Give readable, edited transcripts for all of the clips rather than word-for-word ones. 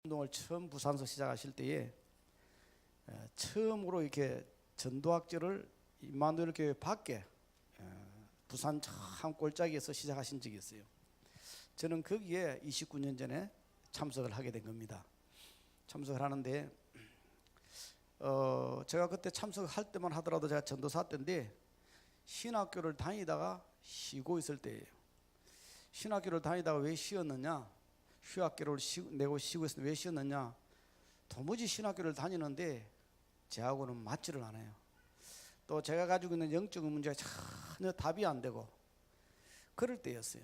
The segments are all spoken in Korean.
운동을 처음 부산서 시작하실 때에 처음으로 이렇게 전도학절을 임마누엘 교회 밖에 부산 참 골짜기에서 시작하신 적이 있어요. 저는 거기에 29년 전에 참석을 하게 된 겁니다. 참석을 하는데 제가 그때 참석할 때만 하더라도 제가 전도사 때인데 신학교를 다니다가 쉬고 있을 때예요. 신학교를 다니다가 왜 쉬었느냐? 휴학교를 내고 쉬고 있을 때 왜 쉬었느냐? 도무지 신학교를 다니는데 저하고는 맞지를 않아요. 또 제가 가지고 있는 영적인 문제가 전혀 답이 안 되고 그럴 때였어요.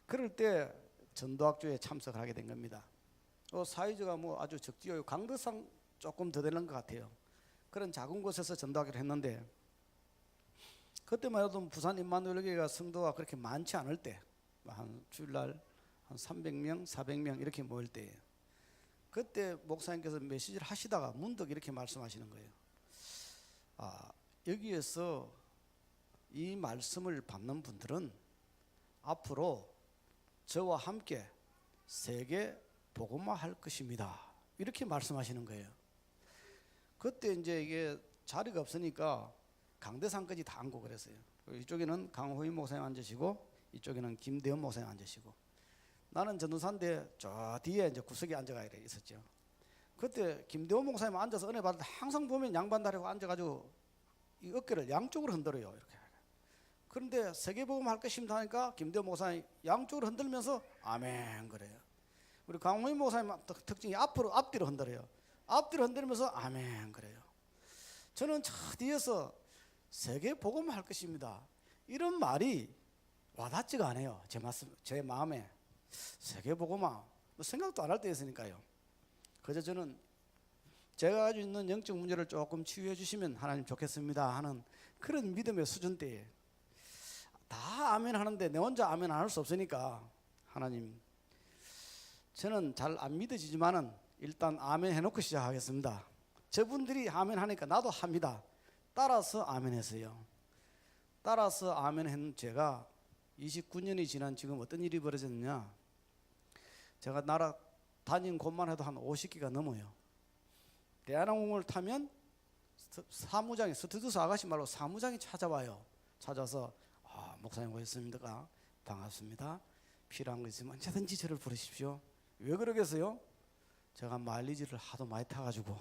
그럴 때 전도학교에 참석을 하게 된 겁니다. 사이즈가 뭐 아주 적지요. 강덕산 조금 더 되는 것 같아요. 그런 작은 곳에서 전도학교를 했는데 그때만 해도 부산 임마누엘 교회가 성도가 그렇게 많지 않을 때 한 주일날 한 300명, 400명 이렇게 모일 때예요. 그때 목사님께서 메시지를 하시다가 문득 이렇게 말씀하시는 거예요. 여기에서 이 말씀을 받는 분들은 앞으로 저와 함께 세계 복음화 할 것입니다. 이렇게 말씀하시는 거예요. 그때 이제 이게 자리가 없으니까 강대상까지 다 앉고 그랬어요. 이쪽에는 강호희 목사님 앉으시고 이쪽에는 김대현 목사님 앉으시고 나는 전도사인데 저 뒤에 이제 구석에 앉아가 있었죠. 그때 김대원 목사님 앉아서 은혜 받을 때 항상 보면 양반 다리고 앉아가지고 이 어깨를 양쪽으로 흔들어요. 이렇게. 그런데 세계복음 할 것입니다 하니까 김대원 목사님 양쪽으로 흔들면서 아멘 그래요. 우리 강호인 목사님 특징이 앞뒤로 흔들어요. 앞뒤로 흔들면서 아멘 그래요. 저는 저 뒤에서 세계복음 할 것입니다. 이런 말이 와닿지가 않아요. 제 마음에. 세계복음화 생각도 안 할 때였으니까요. 그래서 저는 제가 가지고 있는 영적 문제를 조금 치유해 주시면 하나님 좋겠습니다 하는 그런 믿음의 수준 때에 다 아멘 하는데 내 혼자 아멘 안 할 수 없으니까 하나님 저는 잘 안 믿어지지만은 일단 아멘 해놓고 시작하겠습니다. 저분들이 아멘 하니까 나도 합니다. 따라서 아멘 했어요. 따라서 아멘 한 제가 29년이 지난 지금 어떤 일이 벌어졌느냐? 제가 나라 다닌 곳만 해도 한 50기가 넘어요. 대한항공을 타면 사무장이 스튜디오스 아가씨 말로 사무장이 찾아와요. 찾아서 목사님 오셨습니까? 반갑습니다. 필요한 거 있으면 언제든지 저를 부르십시오. 왜 그러겠어요? 제가 마일리지를 하도 많이 타가지고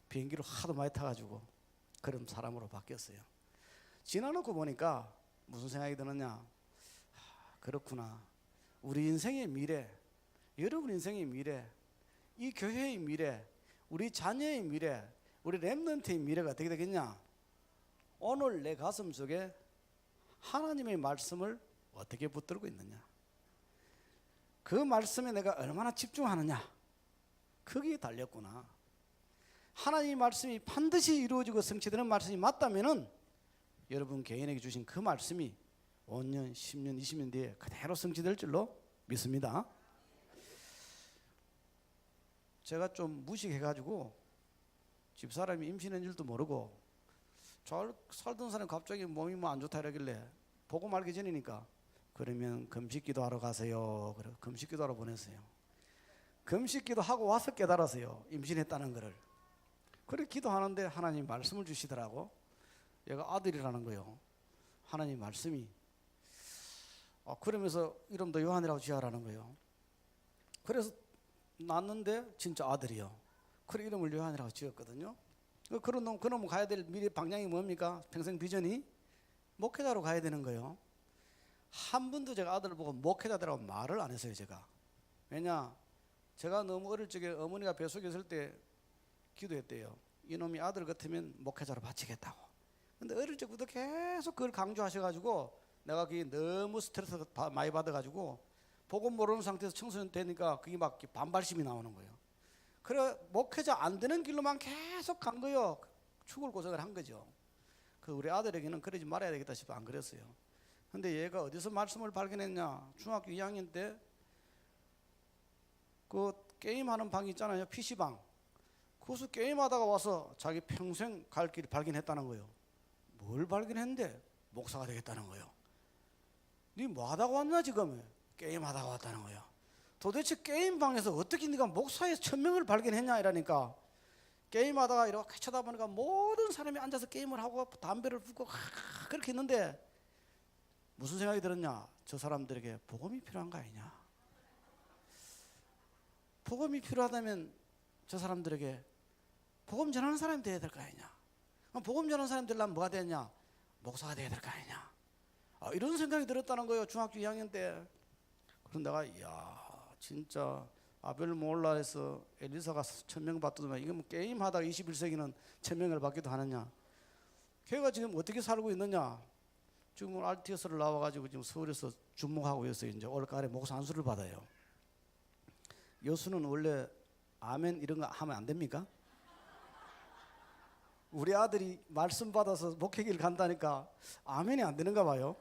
비행기를 하도 많이 타가지고 그런 사람으로 바뀌었어요. 지나놓고 보니까 무슨 생각이 드느냐? 그렇구나. 우리 인생의 미래, 여러분 인생의 미래, 이 교회의 미래, 우리 자녀의 미래, 우리 렘넌트의 미래가 어떻게 되겠냐? 오늘 내 가슴 속에 하나님의 말씀을 어떻게 붙들고 있느냐? 그 말씀에 내가 얼마나 집중하느냐? 거기에 달렸구나. 하나님의 말씀이 반드시 이루어지고 성취되는 말씀이 맞다면은 여러분 개인에게 주신 그 말씀이 5년, 10년, 20년 뒤에 그대로 성취될 줄로 믿습니다. 제가 좀 무식해가지고 집사람이 임신한 줄도 모르고 잘 살던 사람이 갑자기 몸이 뭐 안 좋다 이러길래 보고 말기 전이니까 그러면 금식기도하러 가세요. 그래 금식기도하러 보냈어요. 금식기도하고 와서 깨달았어요. 임신했다는 거를. 그래 기도하는데 하나님 말씀을 주시더라고. 얘가 아들이라는 거요. 하나님 말씀이 그러면서 이름도 요한이라고 지어라는 거예요. 그래서 낳았는데 진짜 아들이요. 그래 이름을 요한이라고 지었거든요. 그놈 가야 될 미래 방향이 뭡니까? 평생 비전이 목회자로 가야 되는 거예요. 한 번도 제가 아들을 보고 목회자라고 말을 안 했어요. 제가. 왜냐? 제가 너무 어릴 적에 어머니가 뱃속에 있을 때 기도했대요. 이놈이 아들 같으면 목회자로 바치겠다고. 근데 어릴 적부터 계속 그걸 강조하셔가지고 내가 그게 너무 스트레스 많이 받아가지고 복음 모르는 상태에서 청소년 되니까 그게 막 반발심이 나오는 거예요. 그래 목회자 안 되는 길로만 계속 간 거예요. 죽을 고생을 한 거죠. 그 우리 아들에게는 그러지 말아야 되겠다 싶어 안 그랬어요. 근데 얘가 어디서 말씀을 발견했냐? 중학교 2학년 때 그 게임하는 방이 있잖아요. PC방. 거기서 게임하다가 와서 자기 평생 갈 길을 발견했다는 거예요. 뭘 발견했는데? 목사가 되겠다는 거예요. 니 뭐 하다가 왔나 지금? 게임하다가 왔다는 거예요. 도대체 게임방에서 어떻게 네가 목사의 천명을 발견했냐 이러니까, 게임하다가 이렇게 쳐다보니까 모든 사람이 앉아서 게임을 하고 담배를 피우고 그렇게 있는데 무슨 생각이 들었냐? 저 사람들에게 복음이 필요한 거 아니냐? 복음이 필요하다면 저 사람들에게 복음 전하는 사람이 되어야 될 거 아니냐? 그럼 복음 전하는 사람이 되려면 뭐가 되냐? 목사가 되어야 될 거 아니냐? 이런 생각이 들었다는 거예요. 중학교 2학년 때. 그래서 내가 이야 진짜 아벨 몰라에서 엘리사가 1000명 받더만 이거 뭐 게임하다가 21세기는 1000명을 받기도 하느냐? 걔가 지금 어떻게 살고 있느냐? 지금 RTS를 나와가지고 지금 서울에서 준목하고 있어요. 이제 올가을에 목사 안수를 받아요. 여수는 원래 아멘 이런 거 하면 안 됩니까? 우리 아들이 말씀 받아서 목회길 간다니까 아멘이 안 되는가 봐요.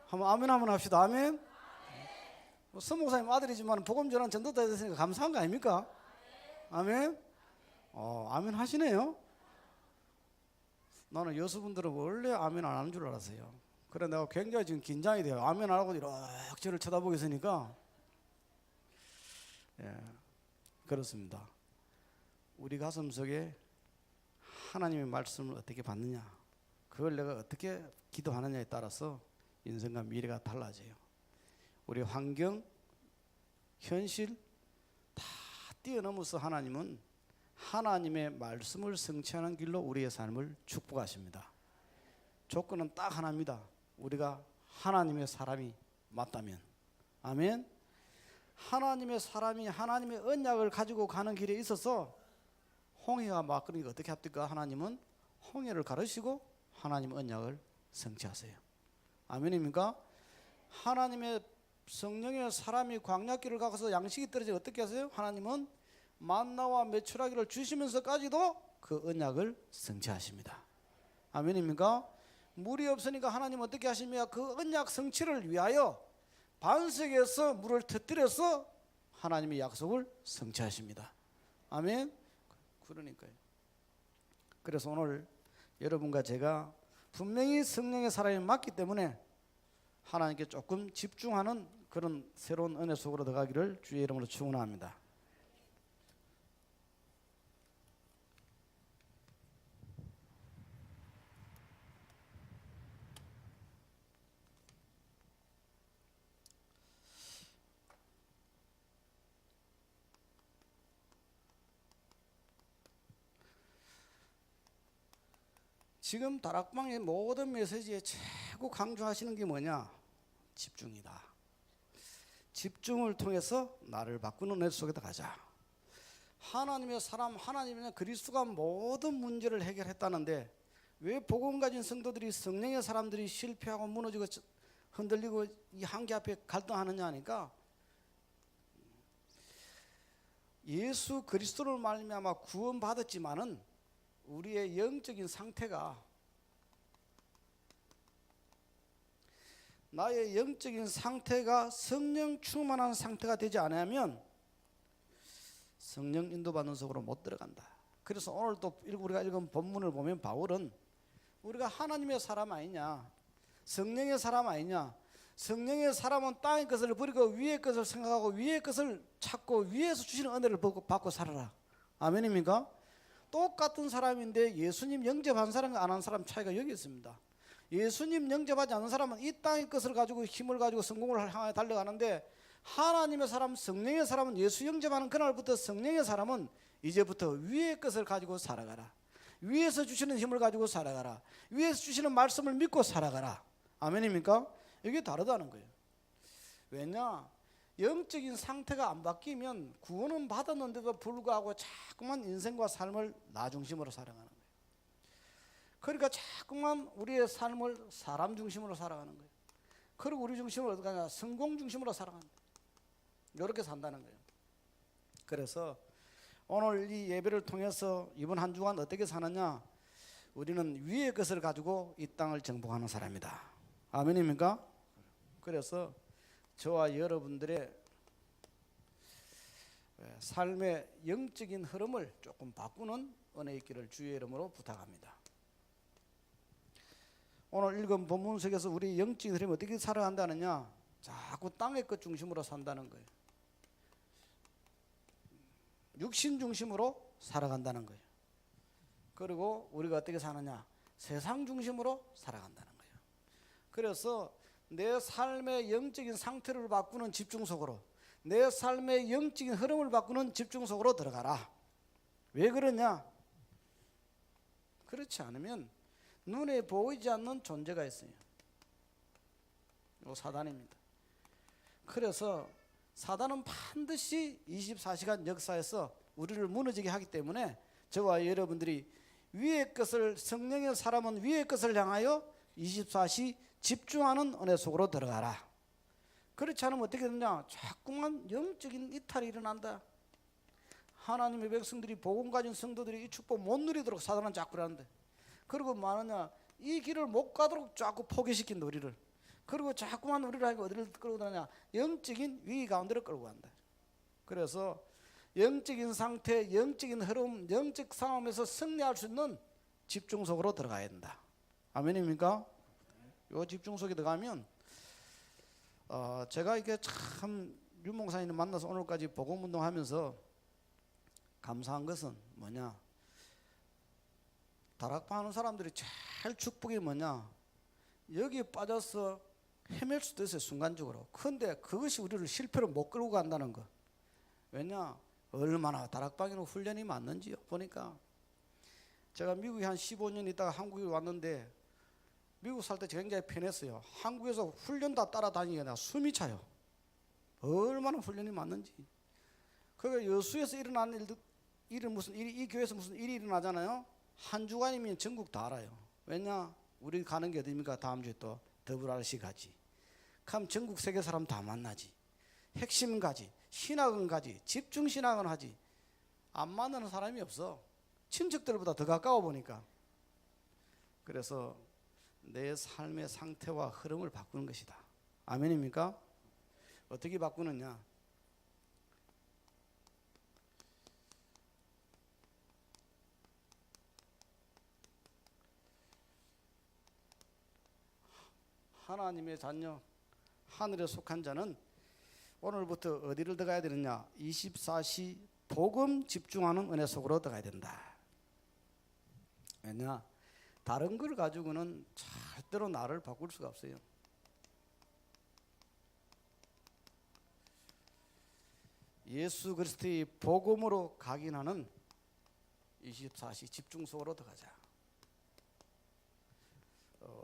한번 아멘 한번 합시다. 아멘. 서목사님 아들이지만 복음 전환 전도자 됐으니까 감사한 거 아닙니까? 아멘. 아멘 하시네요. 나는 여수분들은 원래 아멘 안 하는 줄 알았어요. 그래 내가 굉장히 지금 긴장이 돼요. 아멘 안 하고 이렇게 저를 쳐다보고 있으니까. 예, 그렇습니다. 우리 가슴 속에 하나님의 말씀을 어떻게 받느냐, 그걸 내가 어떻게 기도하느냐에 따라서 인생과 미래가 달라져요. 우리 환경, 현실 다 뛰어넘어서 하나님은 하나님의 말씀을 성취하는 길로 우리의 삶을 축복하십니다. 조건은 딱 하나입니다. 우리가 하나님의 사람이 맞다면. 아멘. 하나님의 사람이 하나님의 언약을 가지고 가는 길에 있어서 홍해가 막 그러니까 어떻게 합니까? 하나님은 홍해를 가르시고 하나님의 언약을 성취하세요. 아멘입니까? 하나님의 성령의 사람이 광야길을 가서 양식이 떨어지면 어떻게 하세요? 하나님은 만나와 메추라기를 주시면서까지도 그 언약을 성취하십니다. 아멘입니까? 물이 없으니까 하나님 어떻게 하십니까? 그 언약 성취를 위하여 반석에서 물을 터뜨려서 하나님의 약속을 성취하십니다. 아멘. 그러니까요. 그래서 오늘 여러분과 제가 분명히 성령의 사람이 맞기 때문에 하나님께 조금 집중하는 그런 새로운 은혜 속으로 들어가기를 주의 이름으로 축원합니다. 지금 다락방의 모든 메시지에 최고 강조하시는 게 뭐냐? 집중이다. 집중을 통해서 나를 바꾸는 애 속에 가자. 하나님의 사람, 하나님의 그리스도가 모든 문제를 해결했다는데 왜 복음 가진 성도들이, 성령의 사람들이 실패하고 무너지고 흔들리고 이 한계 앞에 갈등하느냐 하니까, 예수 그리스도를 말미암아 구원받았지만은 우리의 영적인 상태가, 나의 영적인 상태가 성령 충만한 상태가 되지 않으면 성령 인도받는 속으로 못 들어간다. 그래서 오늘 또 우리가 읽은 본문을 보면 바울은 우리가 하나님의 사람 아니냐, 성령의 사람 아니냐, 성령의 사람은 땅의 것을 버리고 위의 것을 생각하고 위의 것을 찾고 위에서 주시는 은혜를 받고 살아라. 아멘입니까? 똑같은 사람인데 예수님 영접한 사람과 안 한 사람 차이가 여기 있습니다. 예수님 영접하지 않는 사람은 이 땅의 것을 가지고 힘을 가지고 성공을 향해 달려가는데, 하나님의 사람, 성령의 사람은 예수 영접하는 그날부터 성령의 사람은 이제부터 위의 것을 가지고 살아가라. 위에서 주시는 힘을 가지고 살아가라. 위에서 주시는 말씀을 믿고 살아가라. 아멘입니까? 이게 다르다는 거예요. 왜냐? 영적인 상태가 안 바뀌면 구원은 받았는데도 불구하고 자꾸만 인생과 삶을 나 중심으로 살아가는 거예요. 그러니까 자꾸만 우리의 삶을 사람 중심으로 살아가는 거예요. 그리고 우리 중심으로 어떻게 하냐? 성공 중심으로 살아가는 거예요. 이렇게 산다는 거예요. 그래서 오늘 이 예배를 통해서 이번 한 주간 어떻게 사느냐? 우리는 위의 것을 가지고 이 땅을 정복하는 사람이다. 아멘입니까? 그래서 저와 여러분들의 삶의 영적인 흐름을 조금 바꾸는 은혜 있기를 주의 이름으로 부탁합니다. 오늘 읽은 본문 속에서 우리 영적인 흐름이 어떻게 살아간다느냐? 자꾸 땅의 것 중심으로 산다는 거예요. 육신 중심으로 살아간다는 거예요. 그리고 우리가 어떻게 사느냐? 세상 중심으로 살아간다는 거예요. 그래서 내 삶의 영적인 상태를 바꾸는 집중 속으로, 내 삶의 영적인 흐름을 바꾸는 집중 속으로 들어가라. 왜 그러냐? 그렇지 않으면 눈에 보이지 않는 존재가 있어요. 이 사단입니다. 그래서 사단은 반드시 24시간 역사에서 우리를 무너지게 하기 때문에 저와 여러분들이 위의 것을, 성령의 사람은 위의 것을 향하여 24시 집중하는 은혜 속으로 들어가라. 그렇지 않으면 어떻게 되느냐? 자꾸만 영적인 이탈이 일어난다. 하나님의 백성들이, 복음 가진 성도들이 이 축복 못 누리도록 사단은 자꾸 그러는데, 그리고 뭐하느냐? 이 길을 못 가도록 자꾸 포기시킨다 우리를. 그리고 자꾸만 우리를 하고 어디를 끌고 가느냐? 영적인 위기 가운데로 끌고 간다. 그래서 영적인 상태, 영적인 흐름, 영적 상황에서 승리할 수 있는 집중 속으로 들어가야 된다. 아멘입니까? 요 집중 속에 들어가면 제가 이게 참 윤목사님 만나서 오늘까지 복음 운동하면서 감사한 것은 뭐냐? 다락방 하는 사람들이 제일 축복이 뭐냐? 여기에 빠져서 헤맬 수도 있어요, 순간적으로. 그런데 그것이 우리를 실패로 못 끌고 간다는 거. 왜냐? 얼마나 다락방에는 훈련이 많는지요. 보니까 제가 미국에 한 15년 있다가 한국에 왔는데, 미국 살 때 굉장히 편했어요. 한국에서 훈련 다 따라다니니까 숨이 차요. 얼마나 훈련이 많는지. 그러니까 여수에서 일어난 일은 무슨 일이, 이 교회에서 무슨 일이 일어나잖아요. 한 주간이면 전국 다 알아요. 왜냐? 우리 가는 게 어디입니까? 다음 주에 또 WRC 가지. 그럼 전국 세계 사람 다 만나지. 핵심 가지. 신학은 가지. 집중 신학은 하지. 안 만나는 사람이 없어. 친척들보다 더 가까워 보니까. 그래서 내 삶의 상태와 흐름을 바꾸는 것이다. 아멘입니까? 어떻게 바꾸느냐? 하나님의 자녀, 하늘에 속한 자는 오늘부터 어디를 들어가야 되느냐? 24시 복음 집중하는 은혜 속으로 들어가야 된다. 왜냐? 다른 걸 가지고는 절대로 나를 바꿀 수가 없어요. 예수 그리스도의 복음으로 각인하는 24시 집중 속으로 들어가자.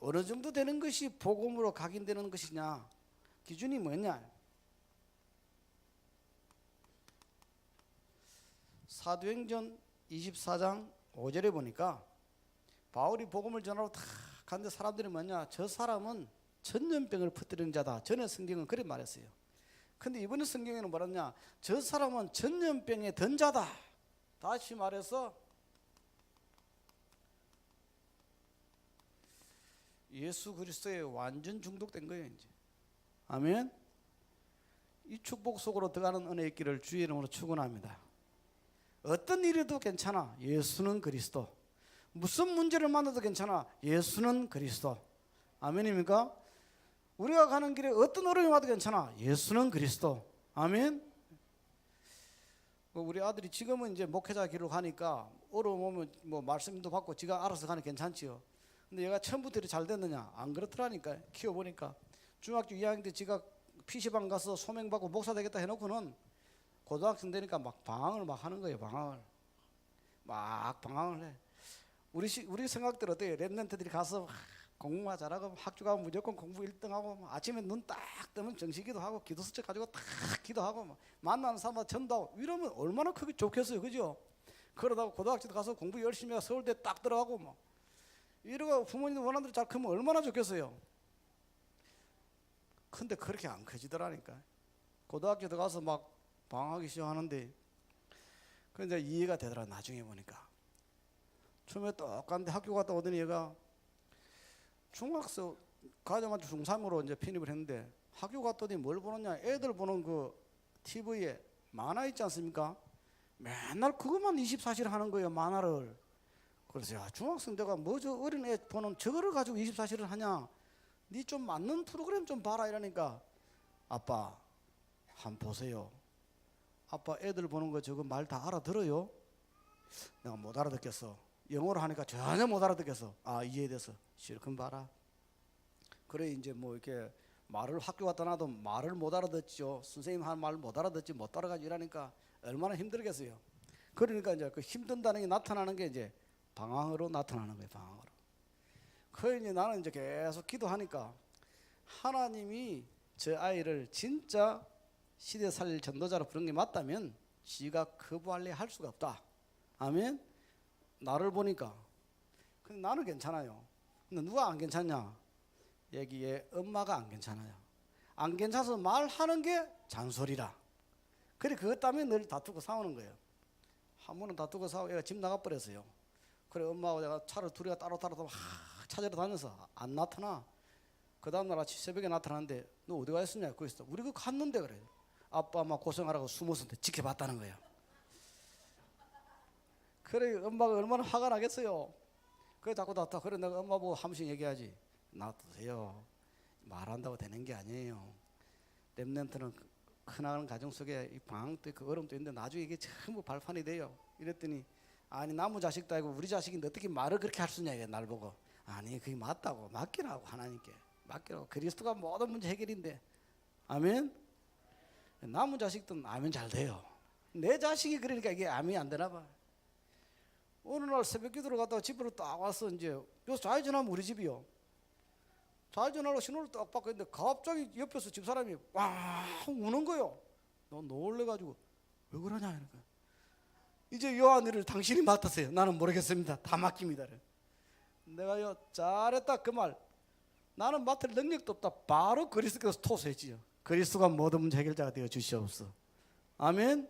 어느 정도 되는 것이 복음으로 각인되는 것이냐? 기준이 뭐냐? 사도행전 24장 5절에 보니까 바울이 복음을 전하러 다 갔는데 사람들이 뭐냐? 저 사람은 전염병을 퍼뜨리는 자다. 전에 성경은 그렇게 말했어요. 근데 이번에 성경에는 뭐랬냐? 저 사람은 전염병에 든 자다. 다시 말해서 예수 그리스도에 완전 중독된 거예요, 이제. 아멘. 이 축복 속으로 들어가는 은혜의 길을 주의 이름으로 축원합니다. 어떤 일에도 괜찮아. 예수는 그리스도. 무슨 문제를 만나도 괜찮아. 예수는 그리스도. 아멘입니까? 우리가 가는 길에 어떤 어려움이 와도 괜찮아. 예수는 그리스도. 아멘. 우리 아들이 지금은 이제 목회자 길을 가니까 어려움 오면 뭐 말씀도 받고 지가 알아서 가는 괜찮지요. 근데 얘가 처음부터 이렇게 잘 됐느냐? 안 그렇더라니까. 키워보니까 중학교 2학년 때 지가 PC방 가서 소명 받고 목사 되겠다 해놓고는 고등학생 되니까 막 방황을 막 하는 거예요. 방황을 막 방황을 해. 우리 생각대로 어때요? 랩런트들이 가서 공부만 잘하고 학교 가면 무조건 공부 1등하고 아침에 눈 딱 뜨면 정식기도 하고 기도 수첩 가지고 딱 기도하고 만나는 사람마다 전도하고 이러면 얼마나 크게 좋겠어요, 그죠? 그러다가 고등학교 가서 공부 열심히 하고 서울대 딱 들어가고 뭐 이러고 부모님 원하는 대로 잘 크면 얼마나 좋겠어요. 근데 그렇게 안 커지더라니까. 고등학교 들어가서 막 방황하기 시작하는데 그 이제 이해가 되더라. 나중에 보니까 처음에 똑같은데 학교 갔다 오더니 얘가 중학생 가자마자 중3으로 이제 편입을 했는데 학교 갔더니 뭘 보느냐? 애들 보는 그 TV에 만화 있지 않습니까? 맨날 그것만 24시를 하는 거예요, 만화를. 그래서 야, 중학생 내가 뭐 저 어린애 보는 저거를 가지고 24시를 하냐? 니 좀 맞는 프로그램 좀 봐라 이러니까 아빠 한 보세요. 아빠 애들 보는 거 저거 말 다 알아들어요? 내가 못 알아듣겠어. 영어로 하니까 전혀 못 알아듣겠어. 아, 이해돼서. 실컷 봐라. 그래 이제 뭐 이렇게 말을 학교 갔다 나도 말을 못 알아듣죠. 선생님 하는 말 못 알아듣지 못 따라가지 이러니까 얼마나 힘들겠어요. 그러니까 이제 그 힘든다는 게 나타나는 게 이제 방황으로 나타나는 거예요. 방황으로. 그 이제 나는 이제 계속 기도하니까 하나님이 저 아이를 진짜 시대 살릴 전도자로 부른 게 맞다면 지가 거부할래 할 수가 없다. 아멘. 나를 보니까. 근데 나는 괜찮아요. 근데 누가 안 괜찮냐? 여기에 엄마가 안 괜찮아요. 안 괜찮아서 말하는 게 잔소리라. 그래 그것 때문에 늘 다투고 싸우는 거예요. 한 번은 다투고 싸우고 애가 집 나가버렸어요. 그래 엄마하고 내가 차를 둘이가 따로 찾으러 다녀서 안 나타나. 그 다음날 아침 새벽에 나타났는데 너 어디 가 있었냐? 거기 있어. 우리 그 갔는데 그래. 아빠 엄마 고생하라고 숨었는데 지켜봤다는 거예요. 그래 엄마가 얼마나 화가 나겠어요. 그래 자꾸 다투. 그래 내가 엄마 보고 한 번씩 얘기하지. 놔두세요. 말한다고 되는 게 아니에요. 렘넌트는 크나큰 가정 속에 이 방황도 있고 어려움도 있는데 나중에 이게 전부 발판이 돼요. 이랬더니 아니 나무 자식도 아니고 우리 자식인데 어떻게 말을 그렇게 할 수 있냐 이게 날 보고. 아니 그게 맞다고 맡기라고 하나님께 맡기라고. 그리스도가 모든 문제 해결인데. 아멘. 나무 자식도 아멘 잘 돼요. 내 자식이 그러니까 이게 아멘이 안 되나 봐. 어느 날 새벽 기도를 갔다가 집으로 딱 와서 이제 요 좌회전하면 우리 집이요. 좌회전하려고 신호를 딱 받고 있는데 갑자기 옆에서 집사람이 왕 우는 거요. 너 놀래가지고 왜 그러냐 이러니까 이제 요 아내를 당신이 맡으세요. 나는 모르겠습니다. 다 맡깁니다. 내가요 잘했다 그 말. 나는 맡을 능력도 없다. 바로 그리스도께서 토스했지요. 그리스도가 모든 문제 해결자가 되어 주시옵소서. 아멘.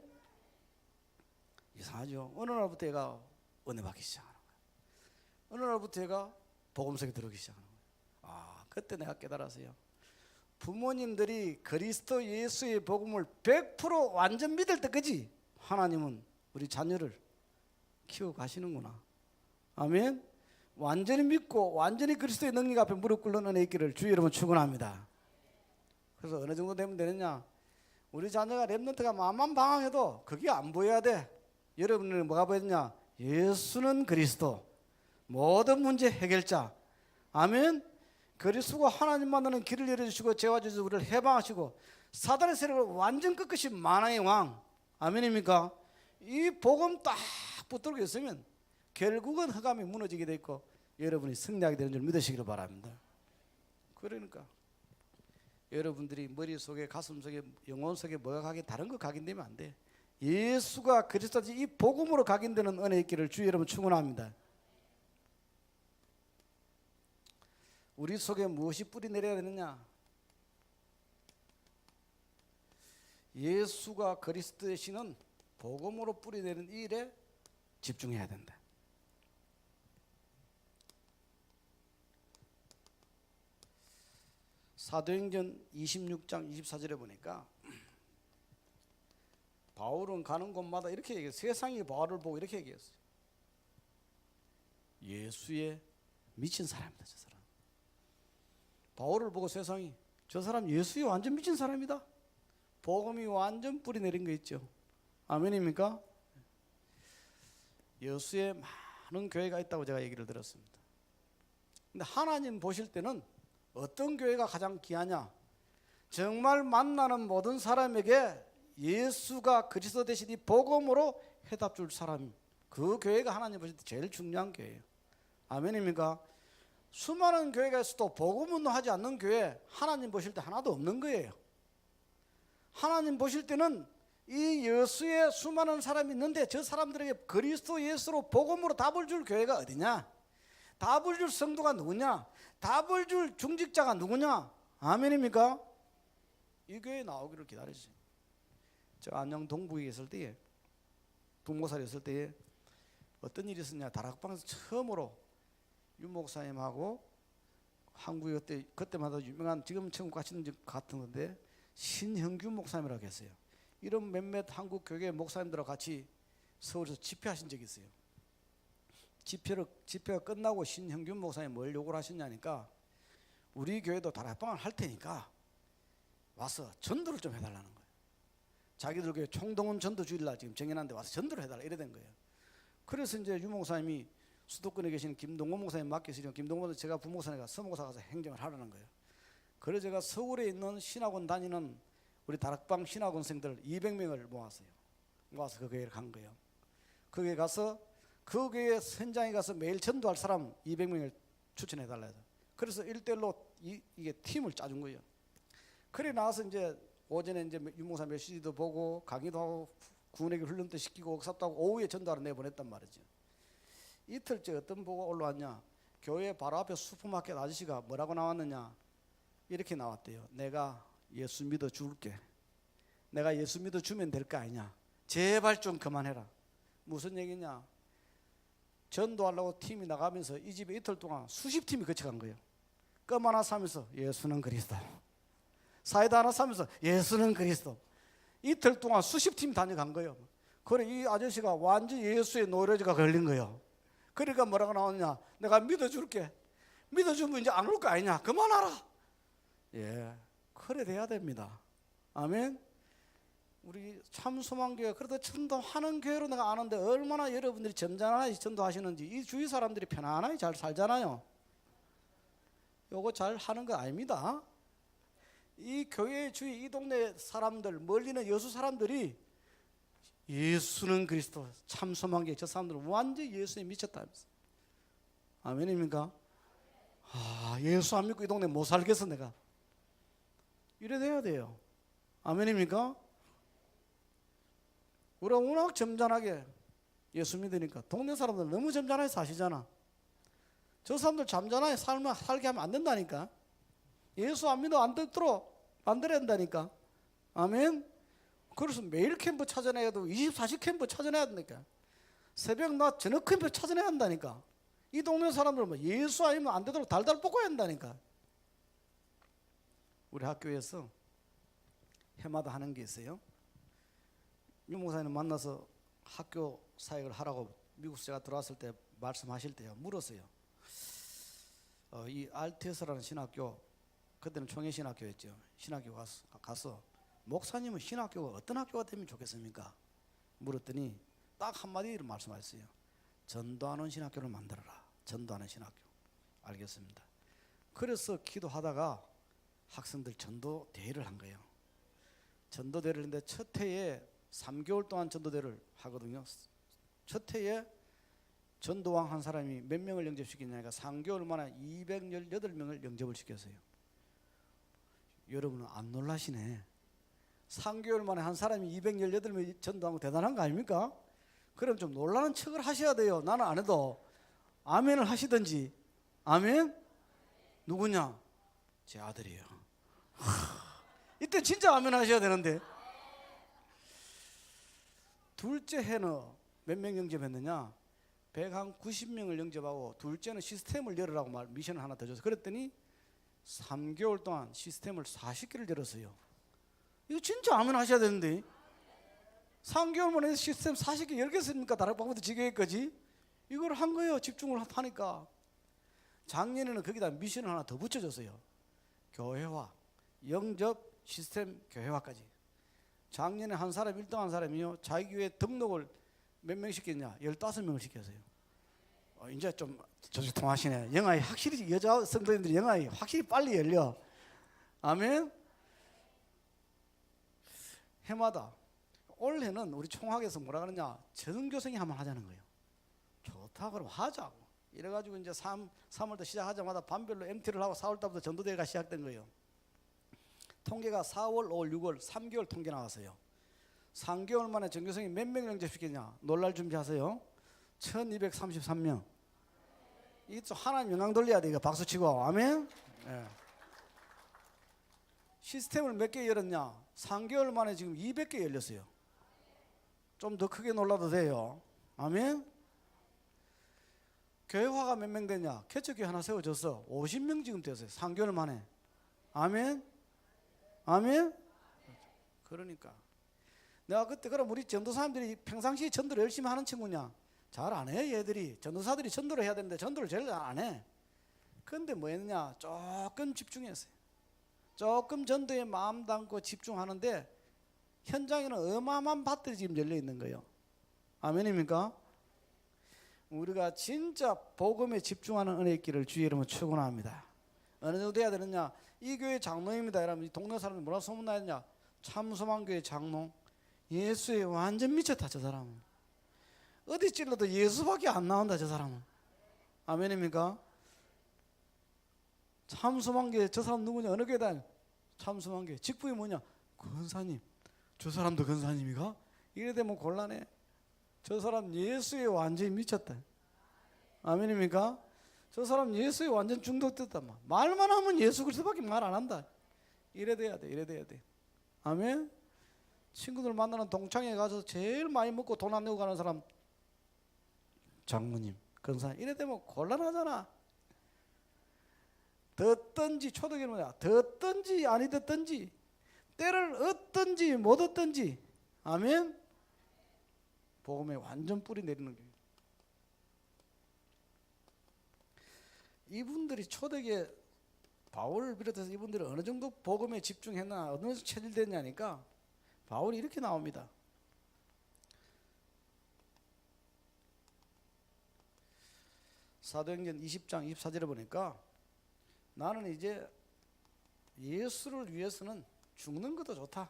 이상하죠. 어느 날부터 얘가 은혜 받기 시작하는 거예요. 어느 날부터 얘가 복음서에 들어오기 시작하는 거예요. 아, 그때 내가 깨달았어요. 부모님들이 그리스도 예수의 복음을 100% 완전 믿을 때까지 하나님은 우리 자녀를 키워 가시는구나. 아멘. 완전히 믿고 완전히 그리스도의 능력 앞에 무릎 꿇는 은혜 있기를 주의 여러분 축원합니다. 그래서 어느 정도 되면 되느냐? 우리 자녀가 렘넌트가 마음만 방황해도 그게 안 보여야 돼. 여러분은 뭐가 보였냐? 예수는 그리스도 모든 문제 해결자. 아멘. 그리스도가 하나님 만나는 길을 열어주시고 죄와 저주 우리를 해방하시고 사단의 세력을 완전 꺾으신 만왕의 왕. 아멘입니까? 이 복음 딱 붙들고 있으면 결국은 흑암이 무너지게 돼 있고 여러분이 승리하게 되는 줄 믿으시기를 바랍니다. 그러니까 여러분들이 머릿속에 가슴속에 영혼 속에 뭐가 각인 다른 거 각인되면 안 돼. 예수가 그리스도지 이 복음으로 각인되는 은혜 있기를 주 여러분 축원합니다. 우리 속에 무엇이 뿌리 내려야 되느냐? 예수가 그리스도 되시는 복음으로 뿌리 내리는 일에 집중해야 된다. 사도행전 26장 24절에 보니까 바울은 가는 곳마다 이렇게 얘기해요. 세상이 바울을 보고 이렇게 얘기했어요. 예수의 미친 사람이다. 저 사람. 바울을 보고 세상이 저 사람 예수의 완전 미친 사람이다. 복음이 완전 뿌리 내린 거 있죠. 아멘입니까? 여수에 많은 교회가 있다고 제가 얘기를 들었습니다. 근데 하나님 보실 때는 어떤 교회가 가장 귀하냐? 정말 만나는 모든 사람에게 예수가 그리스도 되신 이 복음으로 해답 줄 사람, 그 교회가 하나님 보실 때 제일 중요한 교회예요. 아멘입니까? 수많은 교회가 있어도 복음 운동하지 않는 교회 하나님 보실 때 하나도 없는 거예요. 하나님 보실 때는 이 예수의 수많은 사람이 있는데 저 사람들에게 그리스도 예수로 복음으로 답을 줄 교회가 어디냐? 답을 줄 성도가 누구냐? 답을 줄 중직자가 누구냐? 아멘입니까? 이 교회에 나오기를 기다리세요. 저 안녕 동북에 있을 때에 북모살에 있을 때에 어떤 일이 있었냐? 다락방에서 처음으로 윤 목사님하고 한국에 그때마다 유명한 지금 처음 가시는 집 같은 건데 신형규 목사님이라고 했어요. 이런 몇몇 한국 교회 목사님들하고 같이 서울에서 집회하신 적이 있어요. 집회가 끝나고 신형규 목사님이 뭘 요구를 하셨냐니까 우리 교회도 다락방을 할 테니까 와서 전도를 좀 해달라는 거예요. 자기들 교회 총동원 전도 주일날 지금 정해놨는데 와서 전도를 해달라 이래 된 거예요. 그래서 이제 유 목사님이 수도권에 계시는 김동건 목사님 맡기시면 김동건 목사님 제가 부목사님과 서목사 가서 행정을 하라는 거예요. 그래서 제가 서울에 있는 신학원 다니는 우리 다락방 신학원생들 200명을 모아서 그 교회를 간 거예요. 그 교회 가서 그 교회 현장에 가서 매일 전도할 사람 200명을 추천해 달라 해서 그래서 1대1로 이게 팀을 짜준 거예요. 그래 나와서 이제 오전에 이제 유목사 메시지도 보고 강의도 하고 구원에게 훈련도 시키고 억삽도 하고 오후에 전도하러 내보냈단 말이죠. 이틀째 어떤 보고가 올라왔냐, 교회 바로 앞에 슈퍼마켓 아저씨가 뭐라고 나왔느냐, 이렇게 나왔대요. 내가 예수 믿어 줄게. 내가 예수 믿어 주면 될 거 아니냐, 제발 좀 그만해라. 무슨 얘기냐, 전도하려고 팀이 나가면서 이 집에 이틀 동안 수십 팀이 거쳐간 거예요. 껌 하나 사면서 예수는 그리스도, 사이다 하나 사면서 예수는 그리스도, 이틀 동안 수십 팀 다녀간 거예요. 그래 이 아저씨가 완전 예수의 노래가 걸린 거예요. 그러니까 뭐라고 나오느냐, 내가 믿어줄게. 믿어주면 이제 안 올 거 아니냐, 그만하라. 예, 그래 돼야 됩니다. 아멘. 우리 참소망교회 그래도 전도하는 교회로 내가 아는데 얼마나 여러분들이 점잖아게 전도하시는지, 이 주위 사람들이 편안하게 잘 살잖아요. 요거 잘 하는 거 아닙니다. 이 교회 주위 이 동네 사람들, 멀리는 여수 사람들이 예수는 그리스도, 참소망교회 저 사람들은 완전히 예수에 미쳤다면서. 아멘입니까? 아, 예수 안 믿고 이 동네 못 살겠어 내가. 이래 돼야 돼요. 아멘입니까? 우리가 워낙 점잖하게 예수 믿으니까 동네 사람들 너무 점잖하게 사시잖아. 저 사람들 잠잠하게 살게 하면 안 된다니까. 예수 안 믿어 안 듣도록 만들어야 된다니까. 아멘. 그래서 매일 캠프 찾아내야 되고 24시 캠프 찾아내야 된다니까. 새벽 낮 저녁 캠프 찾아내야 한다니까. 이 동네 사람들 뭐 예수 아니면 안 되도록 달달 볶아야 한다니까. 우리 학교에서 해마다 하는 게 있어요. 유 목사님 만나서 학교 사역을 하라고 미국에서 제가 들어왔을 때 말씀하실 때요, 물었어요. 이 RTS라는 신학교, 그때는 총회신학교였죠. 신학교 가서 목사님은 신학교가 어떤 학교가 되면 좋겠습니까? 물었더니 딱 한마디를 말씀하셨어요. 전도하는 신학교를 만들어라. 전도하는 신학교. 알겠습니다. 그래서 기도하다가 학생들 전도 대회를 한 거예요. 전도 대회를 했는데 첫 해에 3개월 동안 전도대를 하거든요. 첫 해에 전도왕 한 사람이 몇 명을 영접시키냐니까 3개월 만에 218명을 영접을 시켰어요. 여러분은 안 놀라시네. 3개월 만에 한 사람이 218명 전도하고 대단한 거 아닙니까? 그럼 좀 놀라는 척을 하셔야 돼요. 나는 안 해도 아멘을 하시든지. 아멘? 누구냐? 제 아들이에요. 이때 진짜 아멘 하셔야 되는데. 둘째 해는 몇 명 영접했느냐? 190명을 영접하고, 둘째는 시스템을 열으라고 미션을 하나 더 줬어요. 그랬더니 3개월 동안 시스템을 40개를 열었어요. 이거 진짜 아멘 하셔야 되는데 3개월 만에 시스템 40개 열겠습니까? 다락방부터 지교회까지 이걸 한 거예요. 집중을 하니까. 작년에는 거기다 미션을 하나 더 붙여줬어요. 교회화, 영접 시스템 교회화까지. 작년에 한 사람 1등 한 사람이요, 자기 교회 등록을 몇 명 시켰냐? 15명을 시켰어요. 이제 좀 통하시네. 영아이 확실히 여자 성도님들이 영아이 확실히 빨리 열려. 아멘. 해마다 올해는 우리 총학에서 뭐라 그러냐, 전교생이 한번 하자는 거예요. 좋다 그럼 하자고. 이래가지고 이제 3월부터 시작하자마자 반별로 MT를 하고 4월달부터 전도대회가 시작된 거예요. 통계가 4월, 5월, 6월 3개월 통계 나왔어요. 3개월 만에 전교생이 몇 명 영접시켰냐? 놀랄 준비하세요. 1233명. 이 또 하나님 영광 돌려야 돼. 이거 박수치고. 아멘. 네. 시스템을 몇 개 열었냐? 3개월 만에 지금 200개 열렸어요. 좀 더 크게 놀라도 돼요. 아멘. 교회화가 몇 명 됐냐? 개척교회 하나 세워졌어. 50명 지금 됐어요. 3개월 만에. 아멘. 아멘. 그러니까 내가 그때 그럼 우리 전도사님들이 평상시에 전도를 열심히 하는 친구냐? 잘 안 해. 얘들이 전도사들이 전도를 해야 되는데 전도를 제일 안 해. 그런데 뭐 했느냐? 조금 집중했어요. 조금 전도에 마음 담고 집중하는데 현장에는 어마어마한 밭들이 지금 열려 있는 거예요. 아멘입니까? 우리가 진짜 복음에 집중하는 은혜의 길을 주의 이름으로 축원합니다. 어느 정도 돼야 되느냐? 이 교회 장로입니다. 여러분, 이 동네 사람들 뭐라 소문나느냐? 참소만 교회 장로. 예수에 완전 미쳤다, 저 사람은. 어디 찔러도 예수밖에 안 나온다, 저 사람은. 아멘입니까? 참소만 교회 저 사람 누구냐? 어느 교회 다녀? 참소만 교회. 직분이 뭐냐? 권사님. 저 사람도 권사님이가? 이래 되면 곤란해. 저 사람 예수에 완전히 미쳤다. 아멘입니까? 저 사람 예수에 완전 중독됐다. 말만 하면 예수 그리스도밖에 말 안 한다. 이래 돼야 돼. 이래 돼야 돼. 아멘. 친구들 만나는 동창회 가서 제일 많이 먹고 돈 안 내고 가는 사람 장모님, 권사. 이래 되면 곤란하잖아. 듣든지 초대교회는 뭐야? 듣든지 아니 듣든지 때를 얻든지 못 얻든지. 아멘. 복음에 완전 뿌리 내리는 거예요. 이분들이 초대교회 바울을 비롯해서 이분들이 어느 정도 복음에 집중했나, 어느 정도 체질됐냐니까 바울이 이렇게 나옵니다. 사도행전 20장 24절에 보니까 나는 이제 예수를 위해서는 죽는 것도 좋다.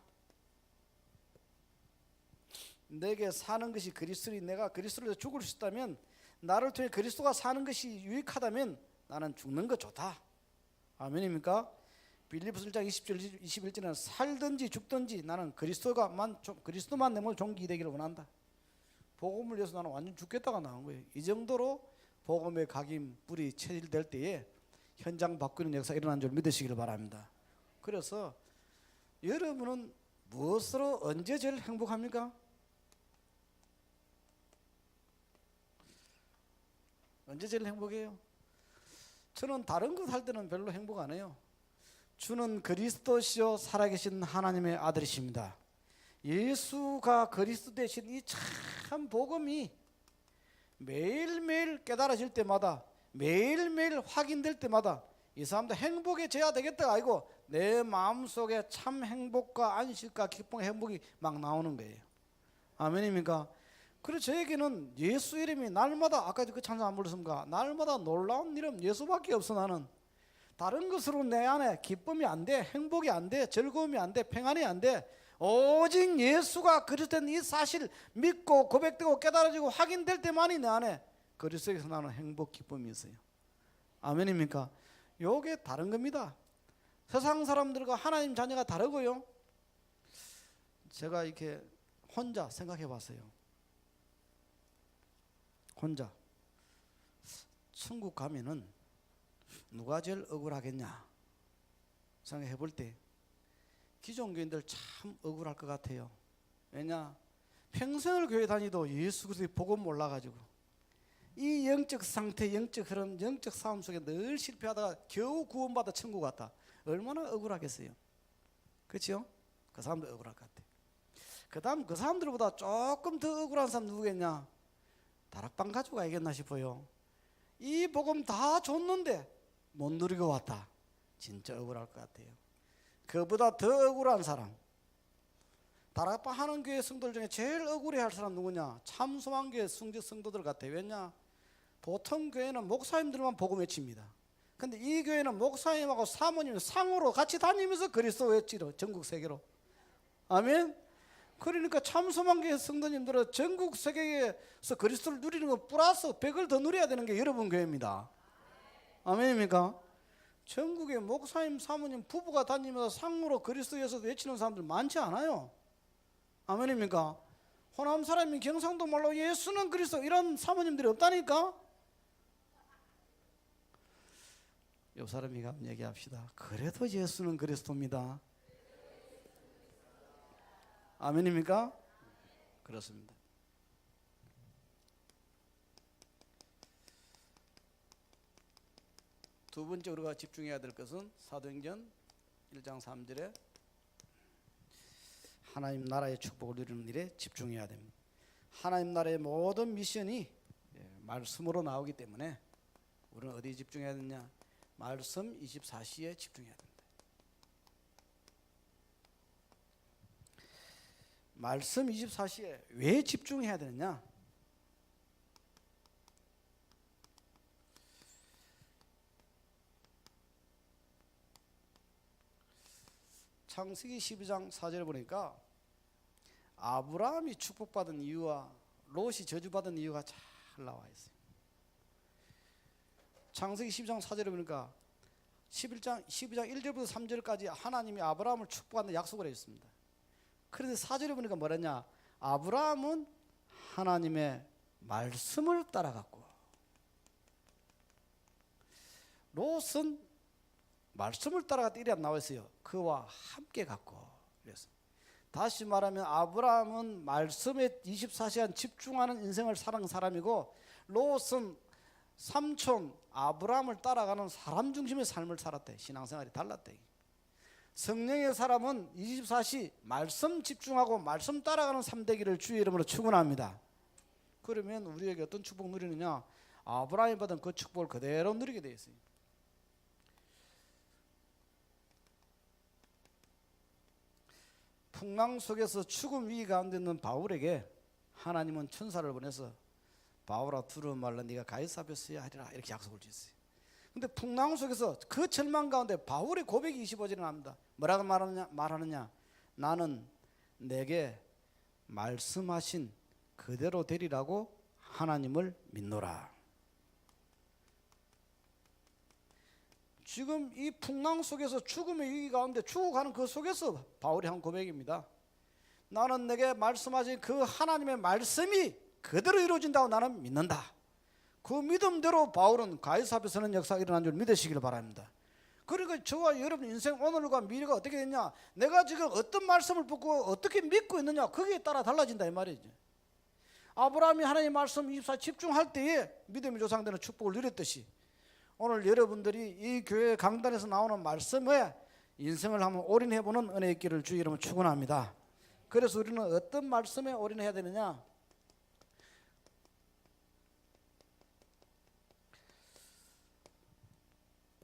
내게 사는 것이 그리스도니 내가 그리스도를 위해서 죽을 수 있다면, 나를 통해 그리스도가 사는 것이 유익하다면 나는 죽는 것 좋다. 아멘입니까? 빌립보서 1장 20절 21절에는 살든지 죽든지 나는 그리스도만 내 몸에 종기 되기를 원한다. 복음을 위해서 나는 완전 죽겠다가 나온 거예요. 이 정도로 복음의 각인 뿌리 체질될 때에 현장 바꾸는 역사가 일어난 줄 믿으시기를 바랍니다. 그래서 여러분은 무엇으로 언제 제일 행복합니까? 언제 제일 행복해요? 저는 다른 것 할 때는 별로 행복 안 해요. 주는 그리스도시요 살아계신 하나님의 아들이십니다. 예수가 그리스도 되신 이 참 복음이 매일매일 깨달아질 때마다, 매일매일 확인될 때마다 이 사람도 행복에 져야 되겠다가 아니고 내 마음속에 참 행복과 안식과 기쁨, 행복이 막 나오는 거예요. 아멘입니까? 그래서 저에게는 예수 이름이 날마다, 아까 그 찬송 안 불렀습니까? 날마다 놀라운 이름 예수밖에 없어. 나는 다른 것으로 내 안에 기쁨이 안 돼, 행복이 안 돼, 즐거움이 안 돼, 평안이 안 돼. 오직 예수가 그리스도인 이 사실 믿고 고백되고 깨달아지고 확인될 때만이 내 안에 그리스도에서 나는 행복, 기쁨이 있어요. 아멘입니까? 요게 다른 겁니다. 세상 사람들과 하나님 자녀가 다르고요. 제가 이렇게 혼자 생각해 봤어요. 혼자 천국 가면은 누가 제일 억울하겠냐 생각해 볼 때 기존 교인들 참 억울할 것 같아요. 왜냐? 평생을 교회 다니도 예수 그리스도의 복음 몰라가지고 이 영적 상태, 영적 흐름, 영적 싸움 속에 늘 실패하다가 겨우 구원받아 천국 갔다. 얼마나 억울하겠어요. 그렇죠? 그 사람도 억울할 것 같아. 그 다음 그 사람들보다 조금 더 억울한 사람 누구겠냐? 다락방 가지고 가야겠나 싶어요. 이 복음 다 줬는데 못 누리고 왔다. 진짜 억울할 것 같아요. 그보다 더 억울한 사람, 다락방 하는 교회 성도들 중에 제일 억울해할 사람 누구냐? 참소망교회 성도들 같아요. 왜냐? 보통 교회는 목사님들만 복음 외칩니다. 근데 이 교회는 목사님하고 사모님 상으로 같이 다니면서 그리스도 외치러 전국 세계로. 아멘. 그러니까 참소망교회 성도님들은 전국 세계에서 그리스도를 누리는 거 플러스 100을 더 누려야 되는 게 여러분 교회입니다. 아멘입니까? 전국에 목사님, 사모님, 부부가 다니면서 상으로 그리스도에서 외치는 사람들 많지 않아요. 아멘입니까? 호남 사람이 경상도 말로 예수는 그리스도 이런 사모님들이 없다니까? 옆 사람이 가면 얘기합시다. 그래도 예수는 그리스도입니다. 아멘입니까? 그렇습니다. 두 번째 우리가 집중해야 될 것은 사도행전 1장 3절에 하나님 나라의 축복을 누리는 일에 집중해야 됩니다. 하나님 나라의 모든 미션이 말씀으로 나오기 때문에 우리는 어디에 집중해야 되냐? 말씀 24시에 집중해야 됩니다. 말씀 24시에 왜 집중해야 되느냐? 창세기 12장 4절에 보니까 아브라함이 축복받은 이유와 롯이 저주받은 이유가 잘 나와 있어요. 창세기 12장 4절에 보니까 12장 1절부터 3절까지 하나님이 아브라함을 축복한다 약속을 했습니다. 그런데 4절에 보니까 뭐랬냐? 아브라함은 하나님의 말씀을 따라갔고 롯은 말씀을 따라갔다 이래 나와 있어요. 그와 함께 갔고. 그래서 다시 말하면 아브라함은 말씀에 24시간 집중하는 인생을 사는 사람이고 롯은 삼촌 아브라함을 따라가는 사람 중심의 삶을 살았대. 신앙생활이 달랐대. 성령의 사람은 24시 말씀 집중하고 말씀 따라가는 삶 되기를 주의 이름으로 축원합니다. 그러면 우리에게 어떤 축복 누리느냐? 아브라함이 받은 그 축복을 그대로 누리게 되어 있어요. 풍랑 속에서 죽음 위기 가운데 있는 바울에게 하나님은 천사를 보내서 바울아 두려움 말라 네가 가이사 앞에 서야 하리라 이렇게 약속을 주셨어요. 근데 풍랑 속에서 그 절망 가운데 바울의 고백이 25절에 나옵니다. 뭐라고 말하느냐? 나는 내게 말씀하신 그대로 되리라고 하나님을 믿노라. 지금 이 풍랑 속에서 죽음의 위기 가운데 죽어가는 그 속에서 바울이 한 고백입니다. 나는 내게 말씀하신 그 하나님의 말씀이 그대로 이루어진다고 나는 믿는다. 그 믿음대로 바울은 가이사 앞에 서는 역사가 일어난 줄 믿으시길 바랍니다. 그러니까 저와 여러분 인생 오늘과 미래가 어떻게 됐냐? 내가 지금 어떤 말씀을 듣고 어떻게 믿고 있느냐 거기에 따라 달라진다 이 말이죠. 아브라함이 하나님의 말씀 24 집중할 때에 믿음의 조상되는 축복을 누렸듯이 오늘 여러분들이 이 교회 강단에서 나오는 말씀에 인생을 한번 올인해보는 은혜의 길을 주의 이름으로 축원합니다. 그래서 우리는 어떤 말씀에 올인해야 되느냐?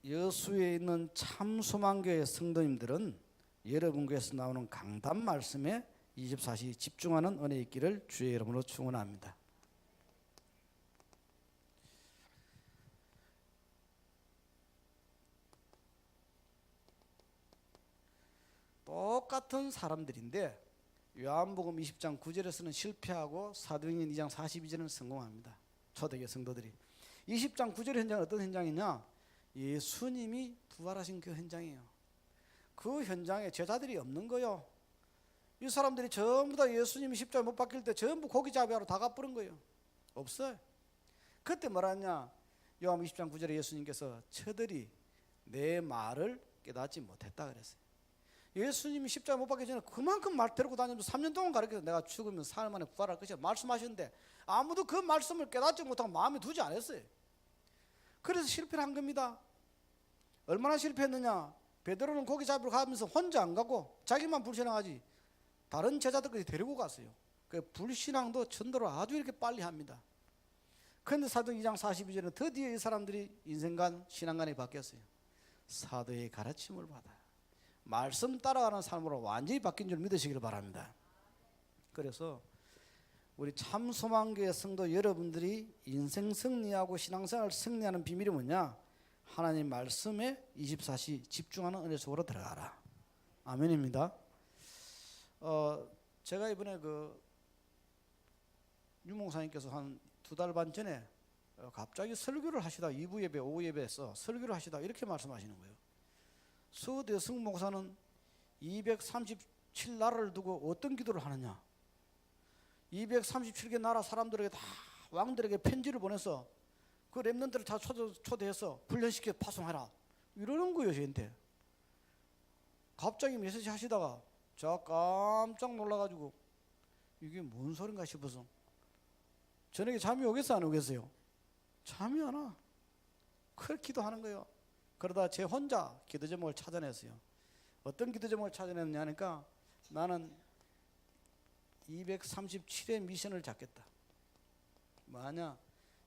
여수에 있는 참소망교회 성도님들은 여러분 교회에서 나오는 강단 말씀에 24시 집중하는 은혜의 길을 주의 이름으로 축원합니다. 똑같은 사람들인데 요한복음 20장 9절에서는 실패하고 사도행전 2장 42절에는 성공합니다. 초대교회 성도들이 20장 9절 현장은 어떤 현장이냐? 예수님이 부활하신 그 현장이에요. 그 현장에 제자들이 없는 거예요. 이 사람들이 전부 다 예수님이 십자가에 못 박힐 때 전부 고기잡이하러 다 가버린 거예요. 없어요. 그때 뭐라냐? 요한복음 20장 9절에 예수님께서 저들이 내 말을 깨닫지 못했다 그랬어요. 예수님이 십자가에 못 박히기 전에 그만큼 말 데리고 다니면서 3년 동안 가르쳐서 내가 죽으면 사흘 만에 부활할 것이야 말씀하셨는데 아무도 그 말씀을 깨닫지 못하고 마음에 두지 않았어요. 그래서 실패를 한 겁니다. 얼마나 실패했느냐? 베드로는 고기 잡으러 가면서 혼자 안 가고 자기만 불신앙하지 다른 제자들까지 데리고 갔어요. 그 불신앙도 전도를 아주 이렇게 빨리 합니다. 그런데 사도행 2장 42절에 드디어 이 사람들이 인생관 신앙관이 바뀌었어요. 사도의 가르침을 받아 말씀 따라가는 삶으로 완전히 바뀐 줄 믿으시길 바랍니다. 그래서 우리 참소망교회 성도 여러분들이 인생 승리하고 신앙생활 승리하는 비밀이 뭐냐? 하나님 말씀에 24시 집중하는 은혜 속으로 들어가라. 아멘입니다. 제가 이번에 그 유목사님께서 한 2달 반 전에 갑자기 설교를 하시다 2부 예배, 오후 예배에서 설교를 하시다 이렇게 말씀하시는 거예요. 서대승 목사는 237나라를 두고 어떤 기도를 하느냐? 237개 나라 사람들에게 다 왕들에게 편지를 보내서 그 렘넌트를 다 초대해서 훈련시켜 파송하라 이러는 거예요. 저한테 갑자기 메시지 하시다가 제가 깜짝 놀라가지고 이게 뭔 소린가 싶어서 저녁에 잠이 오겠어요 안 오겠어요? 잠이 안 와. 그렇게 기도하는 거예요. 그러다 제 혼자 기도 제목을 찾아냈어요. 어떤 기도 제목을 찾아냈느냐 하니까 나는 237의 미션을 잡겠다. 뭐하냐?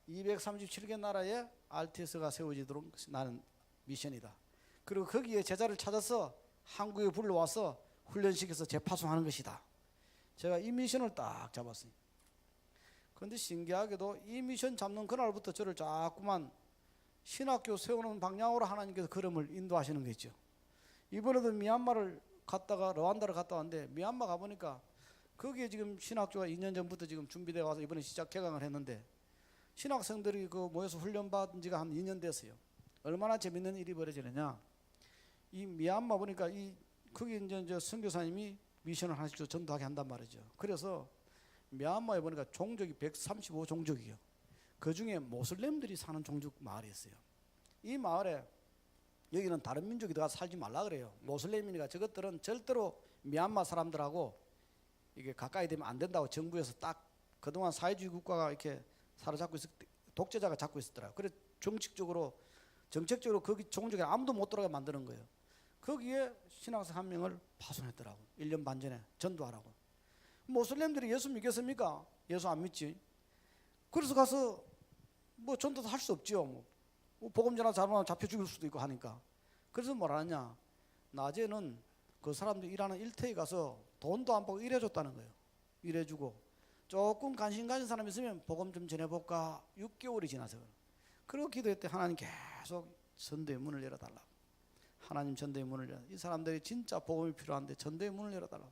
237개 나라에 RTS가 세워지도록 나는 미션이다. 그리고 거기에 제자를 찾아서 한국에 불러와서 훈련시켜서 재파송하는 것이다. 제가 이 미션을 딱 잡았어요. 그런데 신기하게도 이 미션 잡는 그날부터 저를 자꾸만 신학교 세우는 방향으로 하나님께서 걸음을 인도하시는 거 있죠. 이번에도 미얀마를 갔다가 르완다를 갔다 왔는데 미얀마 가보니까 거기에 지금 신학교가 2년 전부터 지금 준비되어 와서 이번에 시작 개강을 했는데 신학생들이 그 모여서 훈련받은 지가 한 2년 됐어요. 얼마나 재밌는 일이 벌어지느냐. 이 미얀마 보니까 거기 이제 선교사님이 미션을 하나씩 전도하게 한단 말이죠. 그래서 미얀마에 보니까 종족이 135종족이요. 그 중에 모슬렘들이 사는 종족 마을이 있어요. 이 마을에 여기는 다른 민족이 들어가서 살지 말라 그래요. 모슬렘이니까 저것들은 절대로 미얀마 사람들하고 이게 가까이 되면 안 된다고 정부에서 딱 그동안 사회주의 국가가 이렇게 사로잡고 독재자가 잡고 있었더라고요. 그래서 정책적으로 거기 종족에 아무도 못 들어가게 만드는 거예요. 거기에 신학생 한 명을 파송했더라고. 1년 반 전에 전도하라고. 모슬렘들이 예수 믿겠습니까? 예수 안 믿지. 그래서 가서 뭐 전도도 할 수 없죠. 뭐 복음 전화 잘못하면 잡혀 죽을 수도 있고 하니까. 그래서 뭐라 하냐. 낮에는 그 사람들 일하는 일터에 가서 돈도 안 받고 일해줬다는 거예요. 일해주고 조금 관심 가진 사람 있으면 복음 좀 전해볼까. 6개월이 지나서 그리고 기도했대. 하나님 계속 전도의 문을 열어달라고. 하나님 전도의 문을 열어. 이 사람들이 진짜 복음이 필요한데 전도의 문을 열어달라고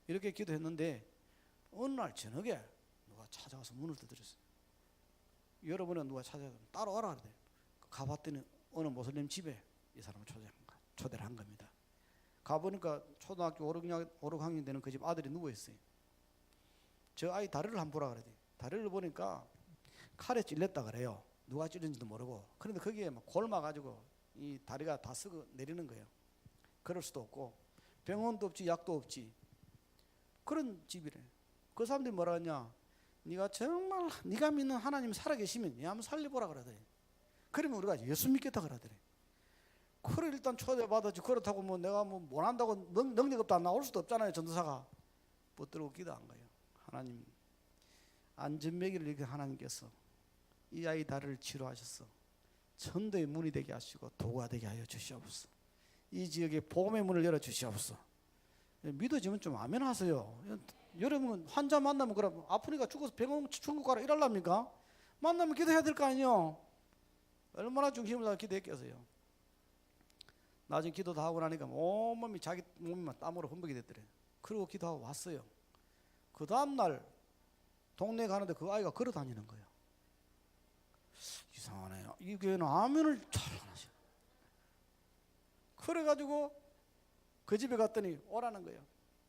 이렇게 기도했는데 어느 날 저녁에 누가 찾아와서 문을 두드렸어요. 여러분은 누가 찾아와서 따라와라 그래. 가봤더니 어느 모슬렘 집에 이 사람을 초대를 한 겁니다. 가보니까 초등학교 5, 6학년 되는 그 집 아들이 누워있어요. 저 아이 다리를 한번 보라 그러더니 다리를 보니까 칼에 찔렸다 그래요. 누가 찔린지도 모르고. 그런데 거기에 막 골마가지고 이 다리가 다 썩어 내리는 거예요. 그럴 수도 없고 병원도 없지 약도 없지. 그런 집이래. 그 사람들이 뭐라 하냐. 네가 정말 네가 믿는 하나님 살아계시면 네 한번 살려보라 그러더래. 그러면 우리가 예수 믿겠다 그러더래. 그래 일단 초대받았지. 그렇다고 뭐 내가 뭐 못한다고 능력 없다 나올 수도 없잖아요. 전도사가. 붙들고 기도한 거예요. 하나님 안전매기를 이렇게 하나님께서 이 아이 다리를 치료하셨어. 전도의 문이 되게 하시고 도구가 되게 하여 주시옵소서. 이 지역에 복음의 문을 열어 주시옵소서. 믿어지면 좀 아멘 하세요. 여러분 환자 만나면 그럼 아프니까 죽어서 병원 중국 가라 이럴랍니까? 만나면 기도해야 될 거 아니에요. 얼마나 중심을 다해 기도했겠어요. 나중에 기도 다 하고 나니까 온몸이 자기 몸만 땀으로 흠뻑이 됐더래. 그리고 기도하고 왔어요. 그 다음날 동네에 가는데 그 아이가 걸어 다니는 거예요. 이상하네요. 이 교회는 아멘을 잘 안 하셔. 그래가지고 그 집에 갔더니 오라는 거예요.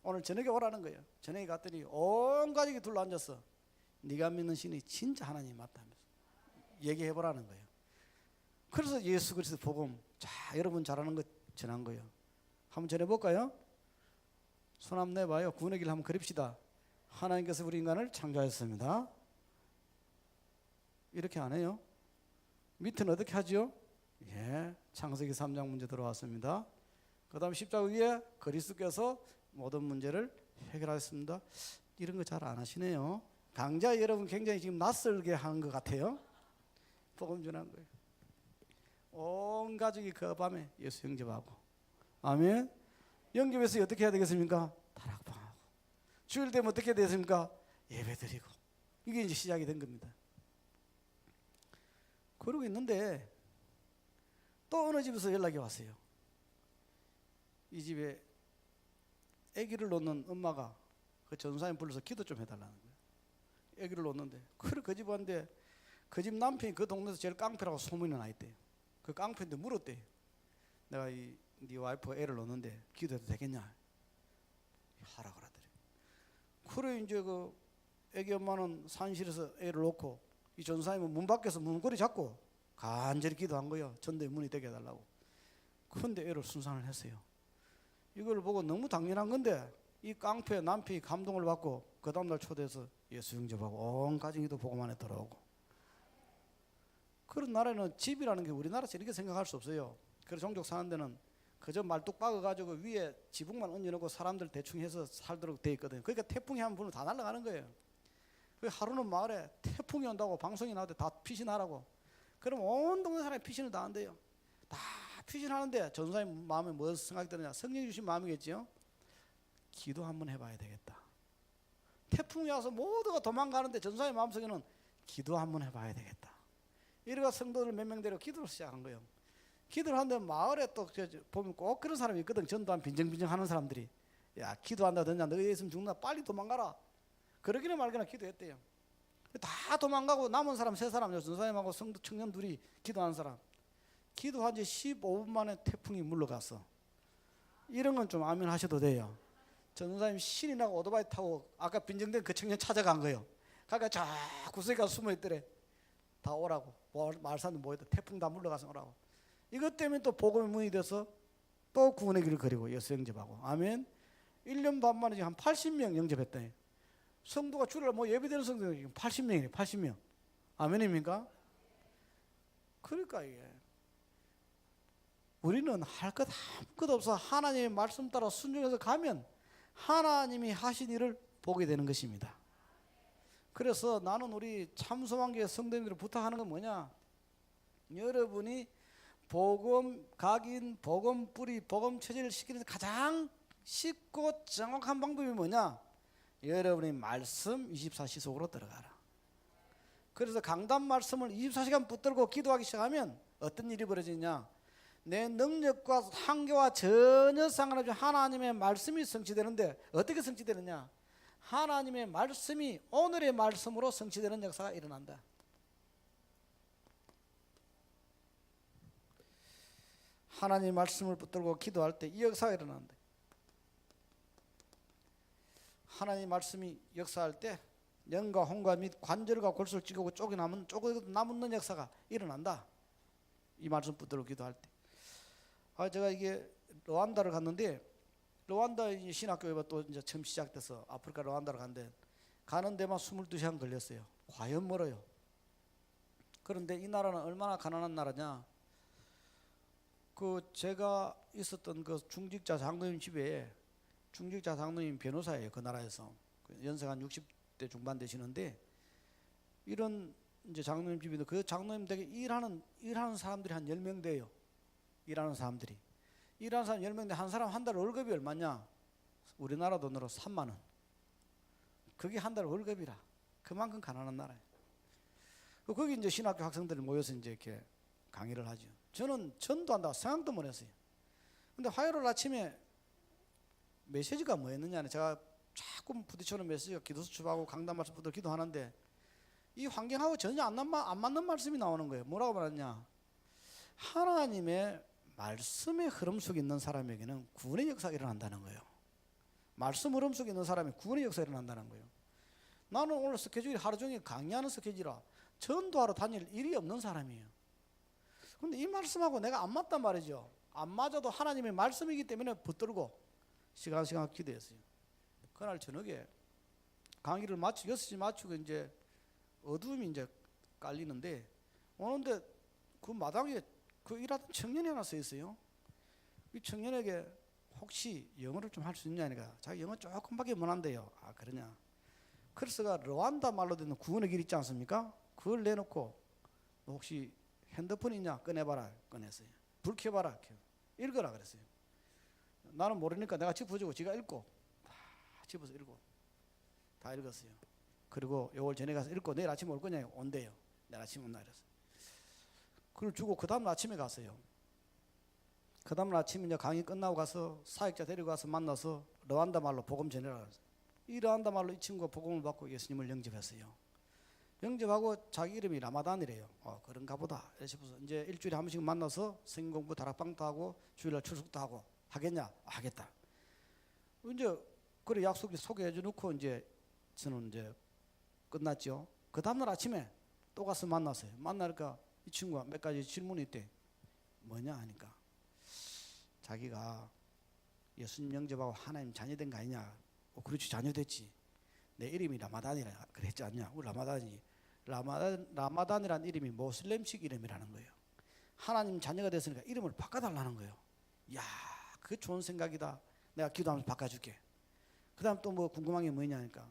오늘 저녁에 오라는 거예요. 저녁에 갔더니 온 가족이 둘러앉았어. 네가 믿는 신이 진짜 하나님 맞다면서 얘기해보라는 거예요. 그래서 예수 그리스도 복음 자 여러분 잘하는 거 전한 거예요. 한번 전해볼까요? 손 한번 내봐요. 구원의 길 한번 그립시다. 하나님께서 우리 인간을 창조하셨습니다. 이렇게 안 해요? 밑은 어떻게 하죠? 예, 창세기 3장 문제 들어왔습니다. 그 다음 십자가 위에 그리스도께서 모든 문제를 해결하셨습니다. 이런 거 잘 안 하시네요. 강자 여러분 굉장히 지금 낯설게 하는 것 같아요. 복음 전한 거예요. 온 가족이 그 밤에 예수 영접하고 아멘. 영접해서 어떻게 해야 되겠습니까? 다락방하고 주일 되면 어떻게 해야 되겠습니까? 예배드리고 이게 이제 시작이 된 겁니다. 그러고 있는데 또 어느 집에서 연락이 왔어요. 이 집에 아기를 놓는 엄마가 그 전사님 불러서 기도 좀 해달라는 거예요. 아기를 놓는데 그래 그 집 왔는데 그 집 남편이 그 동네에서 제일 깡패라고 소문이 나 있대요. 그 깡패한테 물었대요. 내가 네 와이프 애를 놓는데 기도해도 되겠냐? 하라 그러더래. 그래 이제 그 아기 엄마는 산실에서 애를 놓고 이 전사님은 문 밖에서 문고리 잡고 간절히 기도한 거예요. 전도의 문이 되게 해달라고. 그런데 애를 순산을 했어요. 이걸 보고 너무 당연한 건데 이 깡패 남편이 감동을 받고 그 다음날 초대해서 예수 영접하고 온 가정이도 복음 안에 들어오고. 그런 나라에는 집이라는 게 우리나라에서 이렇게 생각할 수 없어요. 그래서 종족 사는 데는 그저 말뚝 박아가지고 위에 지붕만 얹어놓고 사람들 대충 해서 살도록 돼 있거든요. 그러니까 태풍이 한 분은 다 날아가는 거예요. 하루는 마을에 태풍이 온다고 방송이 나올 때 다 피신하라고. 그럼 온 동네 사람이 피신을 다 한대요. 다 피신하는데 전사님 마음에 무슨 생각이 드느냐. 성령 주신 마음이겠죠. 기도 한번 해봐야 되겠다. 태풍이 와서 모두가 도망가는데 전사의 마음속에는 기도 한번 해봐야 되겠다. 이래가 성도들 몇 명 데리고 기도를 시작한 거예요. 기도를 하는데 마을에 또 보면 꼭 그런 사람이 있거든. 전도한 빈정빈정 하는 사람들이. 야, 기도한다 듣냐, 너희 있으면 죽는다, 빨리 도망가라. 그러기나 말거나 기도했대요. 다 도망가고 남은 사람 세 사람, 전사님하고 성도 청년 둘이 기도하는 사람. 기도한 지 15분 만에 태풍이 물러갔어. 이런 건 좀 아멘 하셔도 돼요. 전사님 신이 나고 오토바이 타고 아까 빈정된 그 청년 찾아간 거예요. 그러니까 저 구석에 가서 숨어있더래. 다 오라고. 말산도 모였다. 태풍 다 물러가서 오라고. 이것 때문에 또 복음의 문이 돼서 또 구원의 길을 그리고 예수 영접하고. 아멘. 1년 반 만에 지금 한 80명 영접했다. 성도가 주일날 뭐 예배되는 성도가 지금 80명이네. 80명. 아멘입니까? 그러니까 이게 우리는 할 것 아무것도 없어 하나님의 말씀 따라 순종해서 가면 하나님이 하신 일을 보게 되는 것입니다. 그래서 나는 우리 참소망교회 성도님들을 부탁하는 건 뭐냐? 여러분이 복음 각인, 복음 뿌리, 복음 처리를 시키는 가장 쉽고 정확한 방법이 뭐냐? 여러분이 말씀 24시 속으로 들어가라. 그래서 강단 말씀을 24시간 붙들고 기도하기 시작하면 어떤 일이 벌어지냐? 내 능력과 한계와 전혀 상관없이 하나님의 말씀이 성취되는데 어떻게 성취되느냐? 하나님의 말씀이 오늘의 말씀으로 성취되는 역사가 일어난다. 하나님의 말씀을 붙들고 기도할 때 이 역사가 일어난다. 하나님의 말씀이 역사할 때 영과 혼과 및 관절과 골수를 찌르고 쪼개 남는 역사가 일어난다. 이 말씀 붙들고 기도할 때. 제가 이게 루안다를 갔는데 루안다 신학교가 또 이제 처음 시작돼서 아프리카 루안다를 갔는데 가는 데만 22시간 걸렸어요. 과연 멀어요. 그런데 이 나라는 얼마나 가난한 나라냐? 그 제가 있었던 그 중직자 장로님 집에 중직자 장로님 변호사예요. 그 나라에서 연세가 한 60대 중반 되시는데 이런 이제 장로님 집인데 그 장로님 댁에 일하는 사람들이 한 10명 돼요. 일하는 사람들이. 일하는 사람 10명인데 한 사람 한 달 월급이 얼마냐? 우리나라 돈으로 3만 원. 그게 한 달 월급이라. 그만큼 가난한 나라예요. 거기 이제 신학교 학생들이 모여서 이제 이렇게 강의를 하죠. 저는 전도한다고 생각도 못 했어요. 근데 화요일 아침에 메시지가 뭐였느냐? 제가 자꾸 부딪혀오는 메시지가 기도 수첩하고 강단 말씀부터 기도하는데 이 환경하고 전혀 안 맞는 말씀이 나오는 거예요. 뭐라고 말하냐? 하나님의 말씀의 흐름 속에 있는 사람에게는 구원의 역사가 일어난다는 거예요. 말씀 흐름 속에 있는 사람이 구원의 역사가 일어난다는 거예요. 나는 오늘 스케줄이 하루 종일 강의하는 스케줄이라 전도하러 다닐 일이 없는 사람이에요. 그런데 이 말씀하고 내가 안 맞단 말이죠. 안 맞아도 하나님의 말씀이기 때문에 붙들고 시간 기도했어요. 그날 저녁에 강의를 마치고 6시 마치고 이제 어두움이 이제 깔리는데 오는데 그 마당에 그 일하던 청년이 하나 서 있어요. 이 청년에게 혹시 영어를 좀 할 수 있냐니까 자기 영어 조금밖에 못한대요. 아 그러냐? 그래서가 르완다 말로 되는 구원의 길 있지 않습니까? 그걸 내놓고 너 혹시 핸드폰 있냐? 꺼내봐라. 꺼냈어요. 불 켜봐라. 읽어라 그랬어요. 나는 모르니까 내가 짚어주고 지가 읽고 다 집어서 읽고 다 읽었어요. 그리고 요걸 전에 가서 읽고 내일 아침에 올 거냐? 온대요. 내일 아침에 온다 이랬어요. 그걸 주고 그 다음 아침에 갔어요. 그 다음 아침에 이제 강의 끝나고 가서 사역자 데리고 가서 만나서 르완다 말로 복음 전해라 그랬어요. 이 르완다 말로 이 친구가 복음을 받고 예수님을 영접했어요. 영접하고 자기 이름이 라마단이래요. 그런가 보다. 싶어서 이제 일주일에 한 번씩 만나서 성경 공부 다락방도 하고 주일날 출석도 하고 하겠냐? 하겠다. 이제 그래 약속이 소개해 주놓고 이제 저는 이제 끝났죠. 그 다음날 아침에 또 가서 만났어요. 만나니까 이 친구가 몇 가지 질문이 있대. 뭐냐 하니까 자기가 예수님 영접하고 하나님 자녀된 거 아니냐? 그렇지 자녀됐지. 내 이름이 라마단이라 그랬지 않냐? 우리 라마단이라는 이름이 모슬렘식 이름이라는 거예요. 하나님 자녀가 됐으니까 이름을 바꿔달라는 거예요. 야, 그 좋은 생각이다. 내가 기도하면서 바꿔줄게. 그 다음 또 뭐 궁금한 게 뭐냐 하니까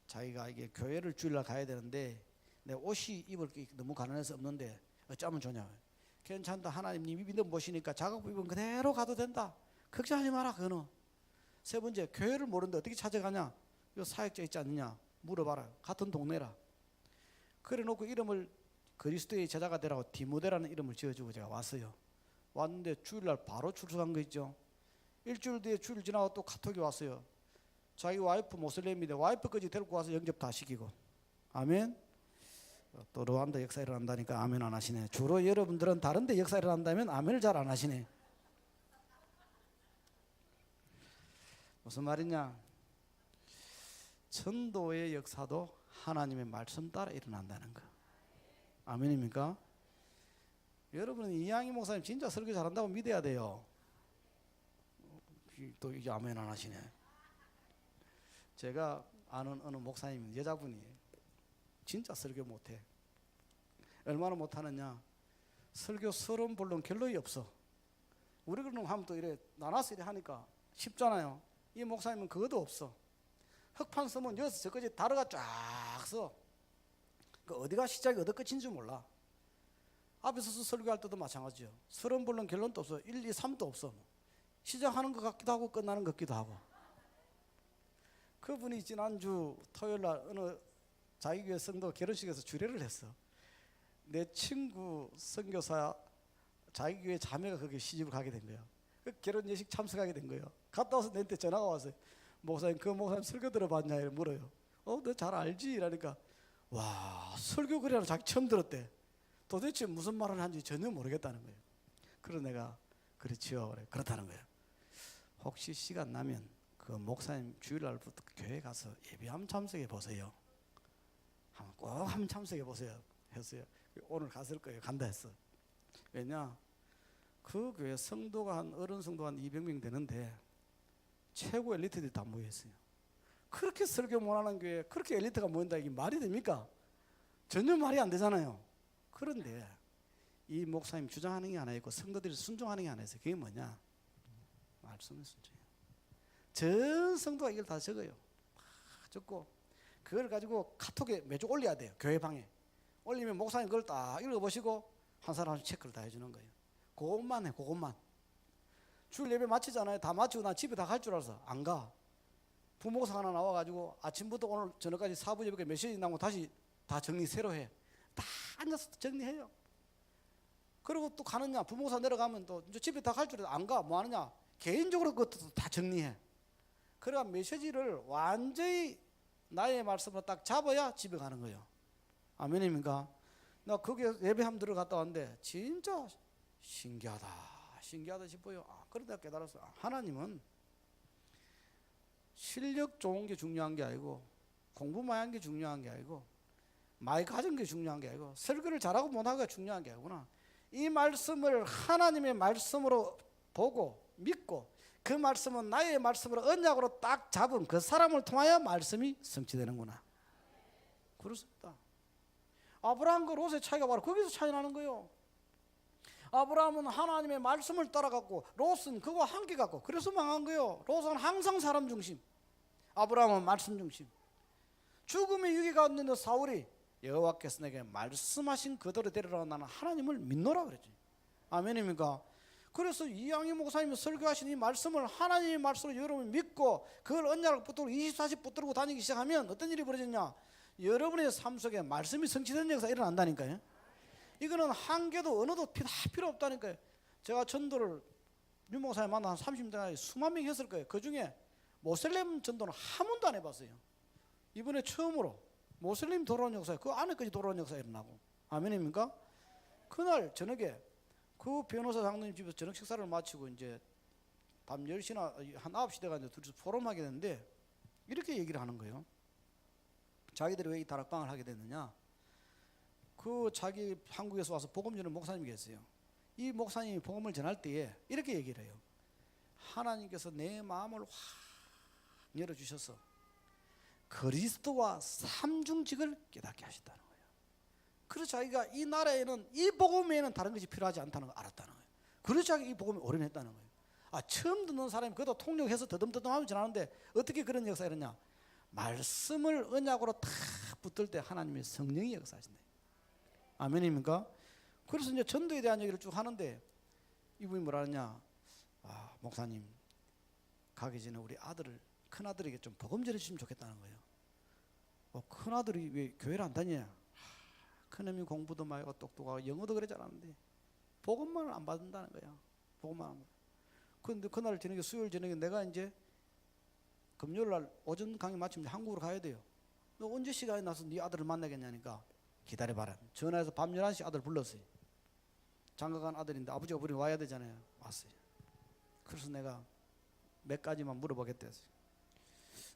자기가 이게 교회를 주일날 가야 되는데 내 옷이 입을 게 너무 가난해서 없는데 어쩌면 좋냐? 괜찮다. 하나님 님이 믿음 보시니까 작업 입은 그대로 가도 된다. 걱정하지 마라. 그거는. 세 번째 교회를 모르는데 어떻게 찾아가냐? 이 사역자 있지 않느냐 물어봐라. 같은 동네라. 그래 놓고 이름을 그리스도의 제자가 되라고 디모데라는 이름을 지어주고 제가 왔어요. 왔는데 주일날 바로 출석한 거 있죠. 일주일 뒤에 주일 지나고 또 카톡이 왔어요. 자기 와이프 모슬렘인데 와이프까지 데리고 와서 영접 다 시키고. 아멘. 또 르완다 역사 일어난다니까 아멘 안 하시네. 주로 여러분들은 다른 데 역사 일어난다면 아멘을 잘 안 하시네. 무슨 말이냐? 전도의 역사도 하나님의 말씀 따라 일어난다는 거. 아멘입니까? 여러분은 이양희 목사님 진짜 설교 잘한다고 믿어야 돼요. 또 이제 아멘 안 하시네. 제가 아는 어느 목사님 여자분이 진짜 설교 못해. 얼마나 못하느냐? 설교 30불론 결론이 없어. 우리 그런 하면 또 이래 나눠서 이래 하니까 쉽잖아요. 이 목사님은 그것도 없어. 흑판 쓰면 여기서 저까지 다르가 쫙 써. 그 어디가 시작이 어디 끝인 줄 몰라. 앞에서 설교할 때도 마찬가지죠. 30불론 결론도 없어. 1, 2, 3도 없어. 시작하는 것 같기도 하고 끝나는 것 같기도 하고. 그분이 지난주 토요일날 어느 자기 교회 성도 결혼식에서 주례를 했어. 내 친구 선교사 자기 교회 자매가 거기 시집을 가게 된 거야. 그 결혼 예식 참석하게 된 거예요. 갔다 와서 내한테 전화가 왔어요. 목사님 그 목사님 설교 들어봤냐 이래 물어요. 너 잘 알지? 이러니까 와 설교 그래라 자기 처음 들었대. 도대체 무슨 말을 하는지 전혀 모르겠다는 거예요. 그래서 내가 그렇지요 그래 그렇다는 거예요. 혹시 시간 나면 그 목사님 주일날부터 교회 가서 예배 한번 참석해 보세요. 꼭 한번 참석해 보세요 했어요. 오늘 갔을 거예요. 간다 했어. 왜냐 그 교회 성도가 한 어른 성도 한 200명 되는데 최고 엘리트들이 다 모여 있어요. 그렇게 설교 못하는 교회 그렇게 엘리트가 모인다 이게 말이 됩니까? 전혀 말이 안 되잖아요. 그런데 이 목사님 주장하는 게 하나 있고 성도들이 순종하는 게 하나 있어요. 그게 뭐냐? 말씀의 순종이에요. 전 성도가 이걸 다 적어요. 적고 그걸 가지고 카톡에 매주 올려야 돼요. 교회 방에 올리면 목사님 그걸 딱 읽어보시고 한 사람씩 체크를 다 해주는 거예요. 그것만 해. 그것만. 주일 예배 마치잖아요. 다 마치고 나 집에 다 갈 줄 알아서 안 가. 부목사 하나 나와가지고 아침부터 오늘 저녁까지 사부 예배가 몇 시에 나고 다시 다 정리 새로 해. 다 앉아서 정리해요. 그리고 또 가느냐 부목사 내려가면 또 집에 다 갈 줄 알아서 안 가. 뭐 하느냐 개인적으로 그것도 다 정리해. 그러니까 메시지를 완전히 나의 말씀으로 딱 잡아야 집에 가는 거예요. 아멘입니까? 나 거기에 예배 한번 들어갔다 왔는데 진짜 신기하다 싶어요. 그러다 깨달았어. 하나님은 실력 좋은 게 중요한 게 아니고 공부 많이 한 게 중요한 게 아니고 많이 가진 게 중요한 게 아니고 설교를 잘하고 못하고가 중요한 게 아니구나. 이 말씀을 하나님의 말씀으로 보고 믿고 그 말씀은 나의 말씀으로 언약으로 딱 잡은 그 사람을 통하여 말씀이 성취되는구나. 그렇습니다. 아브라함과 롯의 차이가 바로 거기서 차이 나는 거예요. 아브라함은 하나님의 말씀을 따라갔고 롯은 그거 함께 갔고 그래서 망한 거예요. 롯은 항상 사람 중심, 아브라함은 말씀 중심. 죽음의 위기가 왔는데 사울이 여호와께서 내게 말씀하신 그대로 되리라 나는 하나님을 믿노라 그랬지. 아멘입니까? 그래서 이양희 목사님이 설교하신 이 말씀을 하나님의 말씀으로 여러분이 믿고 그걸 언약을 붙들고 24시 붙들고 다니기 시작하면 어떤 일이 벌어졌냐? 여러분의 삶 속에 말씀이 성취되는 역사가 일어난다니까요. 이거는 한계도 언어도 다 필요 없다니까요. 제가 전도를 유 목사님 만나 한 30년 수만 명이 했을 거예요. 그 중에 모슬렘 전도는 한 번도 안 해봤어요. 이번에 처음으로 모슬렘 돌아온 역사, 그 안에까지 돌아온 역사가 일어나고. 아멘입니까? 그날 저녁에 그 변호사 장로님 집에서 저녁 식사를 마치고 이제 밤 10시나 한 9시 돼가지고 둘이서 포럼하게 됐는데 이렇게 얘기를 하는 거예요. 자기들이 왜 이 다락방을 하게 됐느냐? 그 자기 한국에서 와서 복음 전하는 목사님이 계세요. 이 목사님이 복음을 전할 때에 이렇게 얘기를 해요. 하나님께서 내 마음을 확 열어주셔서 그리스도와 삼중직을 깨닫게 하셨다는 거예요. 그래서 자기가 이 나라에는 이 복음 외에는 다른 것이 필요하지 않다는 걸 알았다는 거예요. 그래서 자기 이 복음에 올인했다는 거예요. 처음 듣는 사람이 그것도 통역해서 더듬더듬하면 지나는데 어떻게 그런 역사가 일어나냐? 말씀을 언약으로 탁 붙들 때 하나님의 성령이 역사하신다. 아멘입니까? 그래서 이제 전도에 대한 얘기를 쭉 하는데 이분이 뭐라 하냐? 목사님 가기 전에 우리 아들을 큰 아들에게 좀 복음 전해주시면 좋겠다는 거예요. 큰 아들이 왜 교회를 안 다니냐? 큰 놈이 공부도 많이 하고 똑똑하고 영어도 그래 잘하는데 복음만 안 받는다는 거야. 복음만 안 받아. 그런데 그날 저녁에 수요일 저녁에 내가 이제 금요일 날 오전 강의 마치면 한국으로 가야 돼요. 너 언제 시간이 나서 네 아들을 만나겠냐니까 기다려봐라. 전화해서 밤 11시 아들 불렀어요. 장가간 아들인데 아버지가 우리 와야 되잖아요. 왔어요. 그래서 내가 몇 가지만 물어보겠다 했어요.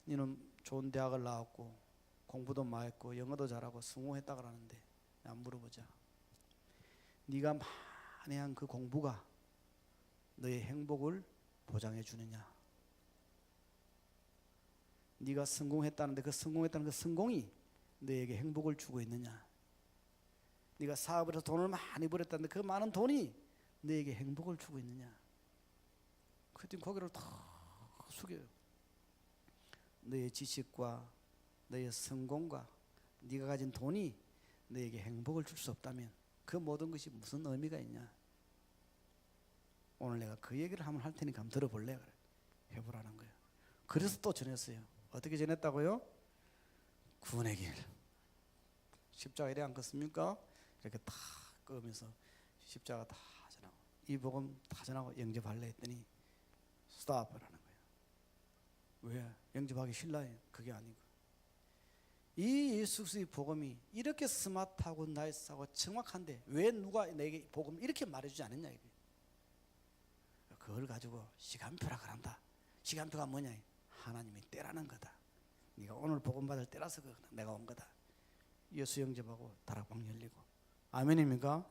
너는 좋은 대학을 나왔고 공부도 많이 했고 영어도 잘하고 성공했다 그러는데 한번 물어보자. 네가 많이 한 그 공부가 너의 행복을 보장해 주느냐? 네가 성공했다는데 그 성공했다는 그 성공이 너에게 행복을 주고 있느냐? 네가 사업을 해서 돈을 많이 벌었다는데 그 많은 돈이 너에게 행복을 주고 있느냐? 그랬더니 고개를 탁 숙여요. 너의 지식과 너의 성공과 네가 가진 돈이 너에게 행복을 줄 수 없다면 그 모든 것이 무슨 의미가 있냐? 오늘 내가 그 얘기를 한번 할 테니까 한번 들어볼래? 그래. 해보라는 거예요. 그래서 또 전했어요. 어떻게 전했다고요? 구원의 길. 십자가 이래 안 껐습니까? 이렇게 다 끄면서 십자가 다 전하고 이 복음 다 전하고 영접할래 했더니 스탑하라는 거예요. 왜? 영접하기 싫나요? 그게 아니고 이 예수 그리스도의 복음이 이렇게 스마트하고 나이스하고 정확한데 왜 누가 내게 복음 이렇게 말해주지 않았냐 이게. 그걸 가지고 시간표라 그런다. 시간표가 뭐냐? 하나님이 때라는 거다. 네가 오늘 복음 받을 때라서 내가 온 거다. 예수 영접하고 다락방 열리고. 아멘입니까?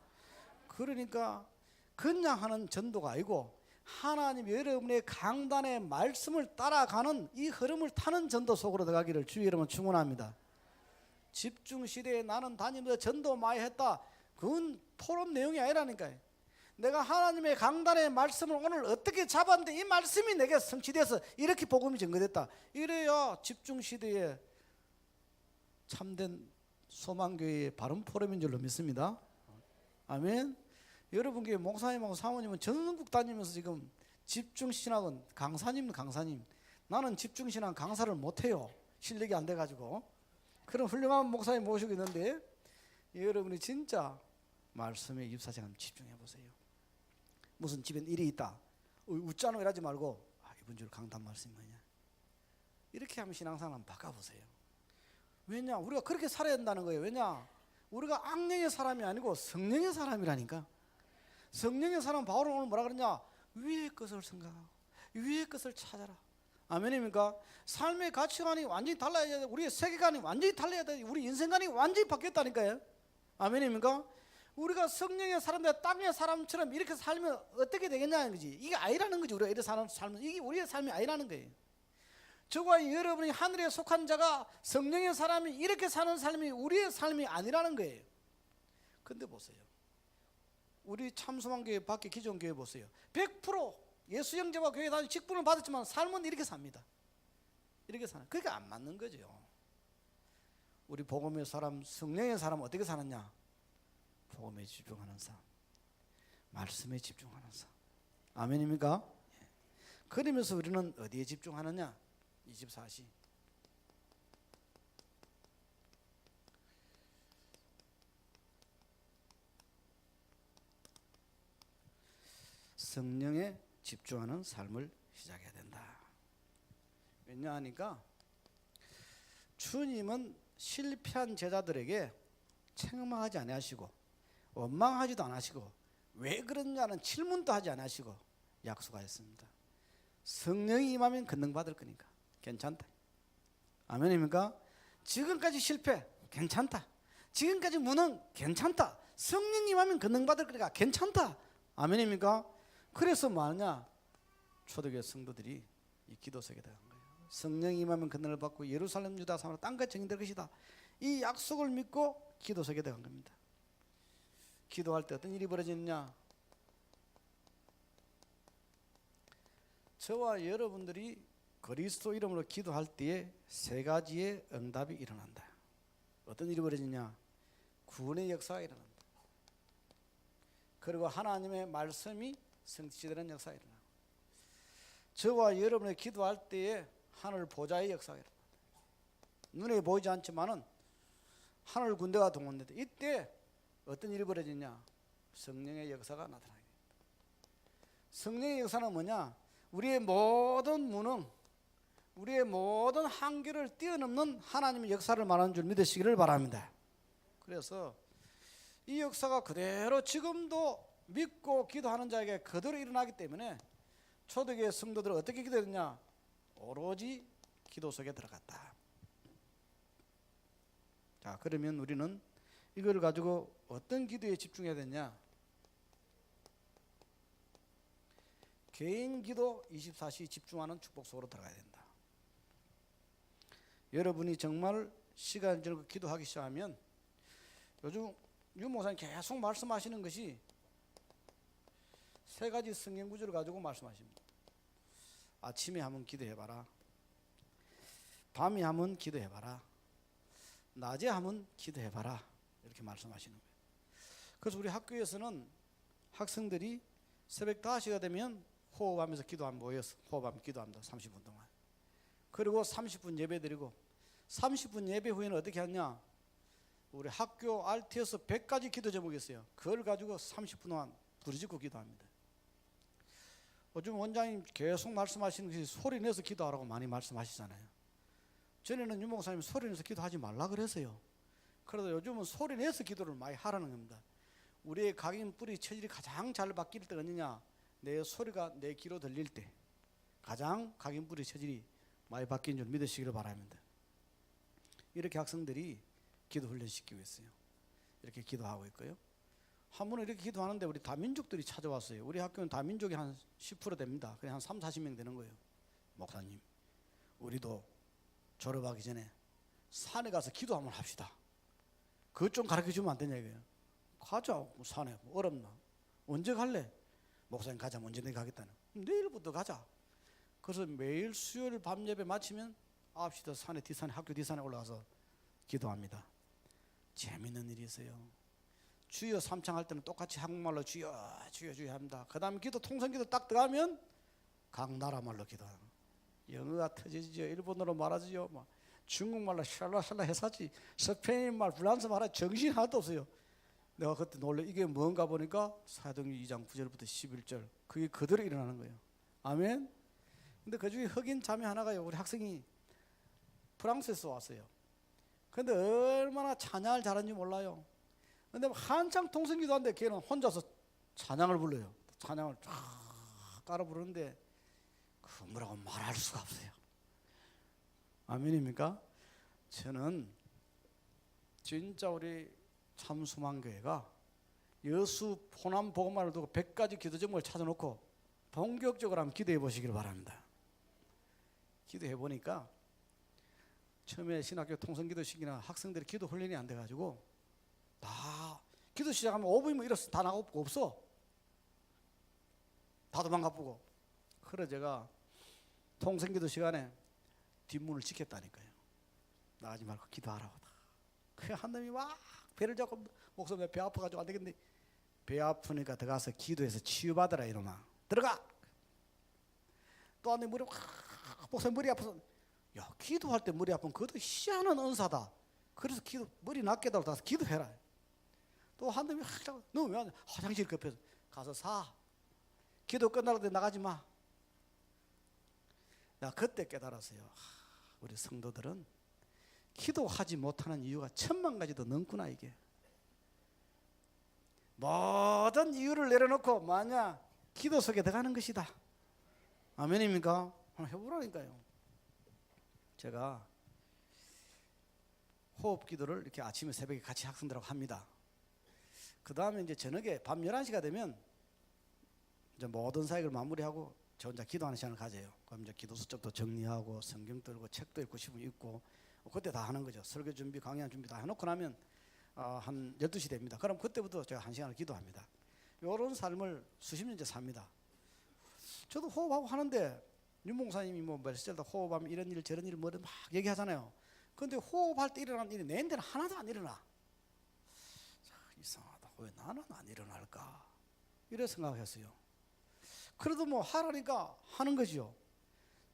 그러니까 그냥 하는 전도가 아니고 하나님 여러분의 강단의 말씀을 따라가는 이 흐름을 타는 전도 속으로 들어가기를 주의 여러분 축원합니다. 집중시대에 나는 다니면서 전도 많이 했다. 그건 토론 내용이 아니라니까요. 내가 하나님의 강단의 말씀을 오늘 어떻게 잡았는데 이 말씀이 내게 성취돼서 이렇게 복음이 전거됐다. 이래야 집중시대에 참된 소망교회의 바른 포럼인 줄로 믿습니다. 아멘. 여러분 교회 목사님하고 사모님은 전국 다니면서 지금 집중신학은 강사님. 나는 집중신학 강사를 못해요. 실력이 안 돼가지고. 그런 훌륭한 목사님 모시고 있는데 여러분이 진짜 말씀에 입사생 한번 집중해 보세요. 무슨 집엔 일이 있다. 웃자노 이러지 말고 이번 주 강단 말씀이 뭐냐. 이렇게 하면 신앙생활 한번 바꿔보세요. 왜냐? 우리가 그렇게 살아야 된다는 거예요. 왜냐? 우리가 악령의 사람이 아니고 성령의 사람이라니까. 성령의 사람 바울은 오늘 뭐라 그러냐? 위의 것을 생각하고 위의 것을 찾아라. 아멘입니까? 삶의 가치관이 완전히 달라야 돼. 우리의 세계관이 완전히 달라야 돼. 우리 인생관이 완전히 바뀌었다니까요. 아멘입니까? 우리가 성령의 사람들 땅의 사람처럼 이렇게 살면 어떻게 되겠냐는 거지. 이게 아니라는 거지. 우리가 이렇게 사는 삶은 이게 우리의 삶이 아니라는 거예요. 저와 여러분이 하늘에 속한 자가 성령의 사람이 이렇게 사는 삶이 우리의 삶이 아니라는 거예요. 근데 보세요. 우리 참소망교회 밖에 기존교회 보세요. 100% 예수 영접과 교회 다니 직분을 받았지만 삶은 이렇게 삽니다. 이렇게 사는. 그게 안 맞는 거죠. 우리 복음의 사람, 성령의 사람 어떻게 사느냐? 복음에 집중하는 삶, 말씀에 집중하는 삶. 아멘입니까? 그러면서 우리는 어디에 집중하느냐? 24시. 성령에 집중하는 삶을 시작해야 된다. 왜냐하니까 주님은 실패한 제자들에게 책망하지 아니하시고 원망하지도 않으시고 왜 그러냐는 질문도 하지 않으시고 약속하였습니다. 성령이 임하면 권능받을 거니까 괜찮다. 아멘입니까? 지금까지 실패 괜찮다. 지금까지 무능 괜찮다. 성령 임하면 권능받을 거니까 괜찮다. 아멘입니까? 그래서 뭐하냐? 초대교회 성도들이 이 기도 속에 들어간 거예요. 성령이 임하면 권능을 받고 예루살렘 유다 사마리아 땅까지 정의될 것이다. 이 약속을 믿고 기도 속에 들어간 겁니다. 기도할 때 어떤 일이 벌어지느냐? 저와 여러분들이 그리스도 이름으로 기도할 때에 세 가지의 응답이 일어난다. 어떤 일이 벌어지냐? 구원의 역사가 일어난다. 그리고 하나님의 말씀이 성취되는 역사가 일어나고, 저와 여러분의 기도할 때에 하늘 보좌의 역사가 눈에 보이지 않지만은 하늘 군대가 동원된다. 이때 어떤 일이 벌어지냐? 성령의 역사가 나타나게 됩니다. 성령의 역사는 뭐냐? 우리의 모든 무능, 우리의 모든 한계를 뛰어넘는 하나님의 역사를 말하는 줄 믿으시기를 바랍니다. 그래서 이 역사가 그대로 지금도 믿고 기도하는 자에게 그대로 일어나기 때문에 초대교회 성도들은 어떻게 기도했냐? 오로지 기도 속에 들어갔다. 자, 그러면 우리는 이걸 가지고 어떤 기도에 집중해야 되냐? 개인 기도 24시 집중하는 축복 속으로 들어가야 된다. 여러분이 정말 시간 들고 기도하기 시작하면, 요즘 유 목사님 계속 말씀하시는 것이 세 가지 성경 구절을 가지고 말씀하십니다. 아침에 하면 기도해봐라, 밤에 하면 기도해봐라, 낮에 하면 기도해봐라, 이렇게 말씀하시는 거예요. 그래서 우리 학교에서는 학생들이 새벽 5시가 되면 호흡하면서 기도하면 모여서 호흡하면 기도합니다. 30분 동안. 그리고 30분 예배 드리고 30분 예배 후에는 어떻게 하냐? 우리 학교 RT에서 100가지 기도 제목이 있어요. 그걸 가지고 30분 동안 부르짖고 기도합니다. 요즘 원장님 계속 말씀하시는 것이 소리 내서 기도하라고 많이 말씀하시잖아요. 전에는 유 목사님 소리 내서 기도하지 말라 그랬어요. 그래도 요즘은 소리 내서 기도를 많이 하라는 겁니다. 우리의 각인 뿌리 체질이 가장 잘 바뀔 때가 언제냐? 내 소리가 내 귀로 들릴 때 가장 각인 뿌리 체질이 많이 바뀐 줄 믿으시기를 바랍니다. 이렇게 학생들이 기도 훈련시키고 있어요. 이렇게 기도하고 있고요. 한 번은 이렇게 기도하는데 우리 다민족들이 찾아왔어요. 우리 학교는 다민족이 한 10% 됩니다. 그냥 한 3, 40명 되는 거예요. 목사님, 우리도 졸업하기 전에 산에 가서 기도 한번 합시다. 그것 좀 가르쳐 주면 안 되냐 이거예요. 가자. 산에 어렵나? 언제 갈래? 목사님 가자. 언제든지 가겠다는. 내일부터 가자. 그래서 매일 수요일 밤 예배 마치면 9시부터 산에 뒷산에 학교 뒷산에 올라가서 기도합니다. 재밌는 일이 있어요. 주여 삼창 할 때는 똑같이 한국말로 주여 주여 주여 합니다. 그 다음에 기도 통성기도 딱 들어가면 각 나라 말로 기도하는, 영어가 터지죠. 일본어로 말하지요. 뭐 중국말로 샬라샬라 해사지, 스페인말, 프랑스 말하 정신 하나도 없어요. 내가 그때 놀래. 이게 뭔가 보니까 사도행전 2장 9절부터 11절 그게 그대로 일어나는 거예요. 아멘. 근데 그 중에 흑인 자매 하나가요. 우리 학생이 프랑스에서 왔어요. 근데 얼마나 찬양을 잘하는지 몰라요. 근데 한창 통성기도 하는데 걔는 혼자서 찬양을 불러요. 찬양을 쫙 깔아 부르는데 그 뭐라고 말할 수가 없어요. 아멘입니까? 저는 진짜 우리 참수망교회가 여수 호남 복음만을 두고 100가지 기도 제목을 찾아놓고 본격적으로 한번 기도해 보시길 바랍니다. 기도해 보니까 처음에 신학교 통성기도 시기나 학생들이 기도 훈련이 안 돼가지고 다 기도 시작하면 5분이면 일어서 다 나가고 없어. 다 도망가쁘고. 그래 제가 통성기도 시간에 뒷문을 지켰다니까요. 나가지 말고 기도하라고. 그 한 놈이 막 배를 잡고 목사님 배 아파가지고 안 되겠네. 배 아프니까 들어가서 기도해서 치유받으라 이놈아. 들어가. 또 한 놈이 머리 목사님 머리 아파서, 야 기도할 때 머리 아프면 그것도 희한한 은사다. 그래서 기도 머리 낫게 달라고 가서 기도해라. 또 한 놈이 너 왜 안 돼? 화장실 급해서 가서 사. 기도 끝날 때 나가지 마. 나 그때 깨달았어요. 우리 성도들은 기도하지 못하는 이유가 1000만 가지도 넘구나. 이게 모든 이유를 내려놓고 만약 기도 속에 들어가는 것이다. 아멘입니까? 한번 해보라니까요. 제가 호흡 기도를 이렇게 아침에 새벽에 같이 학생들하고 합니다. 그 다음에 이제 저녁에 밤 11시가 되면 이제 모든 사역을 마무리하고 저 혼자 기도하는 시간을 가져요. 그럼 이제 기도 수첩도 정리하고 성경도 읽고 책도 읽고 싶으면 읽고 그때 다 하는 거죠. 설교 준비, 강연 준비 다 해놓고 나면 한 12시 됩니다. 그럼 그때부터 제가 1시간을 기도합니다. 이런 삶을 수십 년째 삽니다. 저도 호흡하고 하는데 윤 목사님이 뭐 메시지를 호흡하면 이런 일 저런 일 뭐 막 얘기하잖아요. 그런데 호흡할 때 일어나는 일이 내한테는 하나도 안 일어나. 자, 이상하다. 왜 나는 안 일어날까? 이래 생각했어요. 그래도 뭐 하라니까 하는 거죠.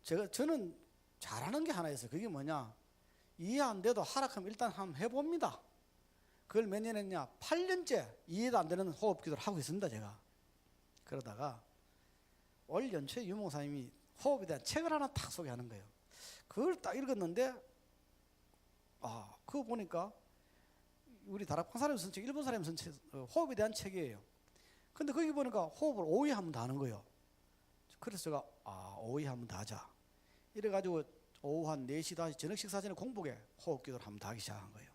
저는 잘하는 게 하나 있어요. 그게 뭐냐? 이해 안 돼도 하락하면 일단 한번 해봅니다. 그걸 몇 년 했냐? 8년째 이해도 안 되는 호흡 기도를 하고 있습니다. 제가. 그러다가 올 연초에 유목사님이 호흡에 대한 책을 하나 탁 소개하는 거예요. 그걸 딱 읽었는데 그거 보니까 우리 다락방 사람이 쓴 책, 일본 사람이 쓴 책, 호흡에 대한 책이에요. 근데 거기 보니까 호흡을 5회 하면 다 하는 거예요. 그래서 제가 오후에 한번 더 하자. 이래가지고 오후 한 4시 다시 저녁 식사 전에 공복에 호흡 기도를 한번 더 하기 시작한 거예요.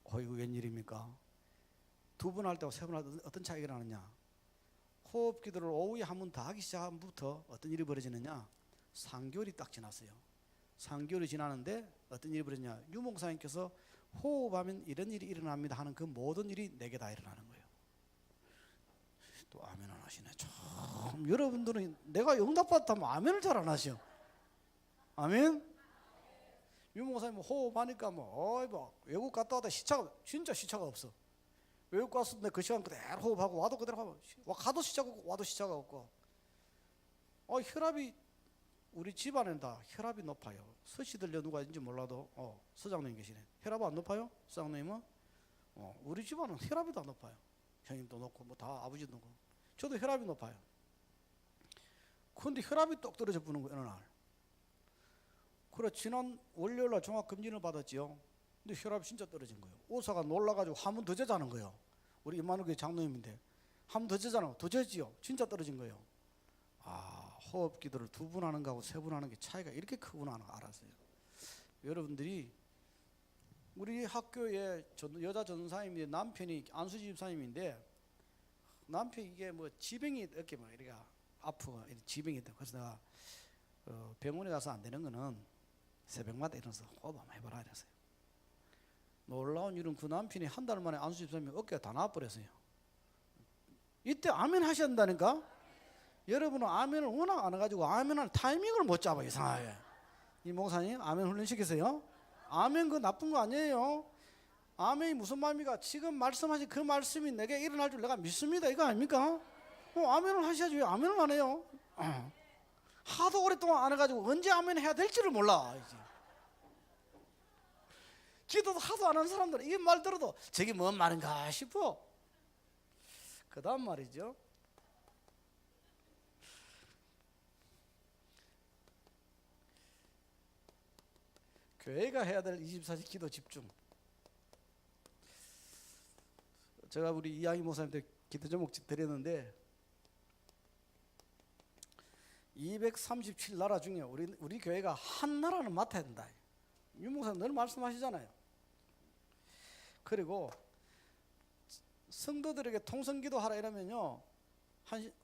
이거 웬일입니까? 2번 할 때와 3번 할 때 어떤 차이가 나느냐? 호흡 기도를 오후에 한번 더 하기 시작함부터 어떤 일이 벌어지느냐? 3개월이 딱 지났어요. 3개월이 지나는데 어떤 일이 벌어지냐? 유목사님께서 호흡하면 이런 일이 일어납니다 하는 그 모든 일이 내게 다 일어나는 거예요. 또 아멘 안 하시네. 참 여러분들은 내가 응답받았다면 아멘을 잘 안 하시오. 아멘. 유목사님 호흡하니까 외국 갔다 와도 진짜 시차가 없어. 외국 갔을 때 그 시간 그대로 호흡하고 와도 그대로 하고 가도 시차가 없고 와도 시차가 없고. 혈압이 우리 집안엔 다 혈압이 높아요. 서씨들려 누가 있는지 몰라도 서장님 계시네. 혈압 안 높아요? 서장님은? 우리 집안은 혈압이 다 높아요. 형님도 높고 뭐 다 아버지도 높고 저도 혈압이 높아요. 그런데 혈압이 똑 떨어져 보는 거예요. 어느 날. 그래 지난 월요일날 종합검진을 받았지요. 근데 혈압이 진짜 떨어진 거예요. 의사가 놀라가지고 한 번 더 재자는 거예요. 우리 임마누엘 장로님인데 한 번 더 재자는 더 재지요. 진짜 떨어진 거예요. 호흡 기도를 2번 하는 거하고 3번 하는 게 차이가 이렇게 크구나 알았어요. 여러분들이 우리 학교에 여자 전도사님인데 남편이 안수지 집사님인데 남편이 이게 뭐 지병이 이렇게 막 이렇게 아프고 지병이 있다. 그래서 내가 병원에 가서 안 되는 거는 새벽마다 일어나서 호흡 한번 해봐라 이랬어요. 놀라운 일은 그 남편이 한 달 만에 안수지 집사님이 어깨가 다 나와버렸어요. 이때 아멘 하셔야 한다니까. 여러분은 아멘을 워낙 안 해가지고 아멘할 타이밍을 못 잡아. 이상하게. 이 목사님 아멘 훈련 시키세요. 아멘 그 나쁜 거 아니에요. 아멘이 무슨 말입니까? 지금 말씀하신 그 말씀이 내게 일어날 줄 내가 믿습니다. 이거 아닙니까? 아멘을 하셔야지 왜 아멘을 안 해요? 하도 오랫동안 안 해가지고 언제 아멘 해야 될지를 몰라. 이제. 기도도 하도 안 하는 사람들은 이 말 들어도 저게 뭔 말인가 싶어. 그 다음 말이죠. 교회가 해야 될 24시 기도 집중. 제가 우리 이양희 목사님한테 기도 제목 드렸는데 237나라 중에 우리 교회가 한 나라는 맡아야 된다. 유 목사님 늘 말씀하시잖아요. 그리고 성도들에게 통성기도 하라 이러면요,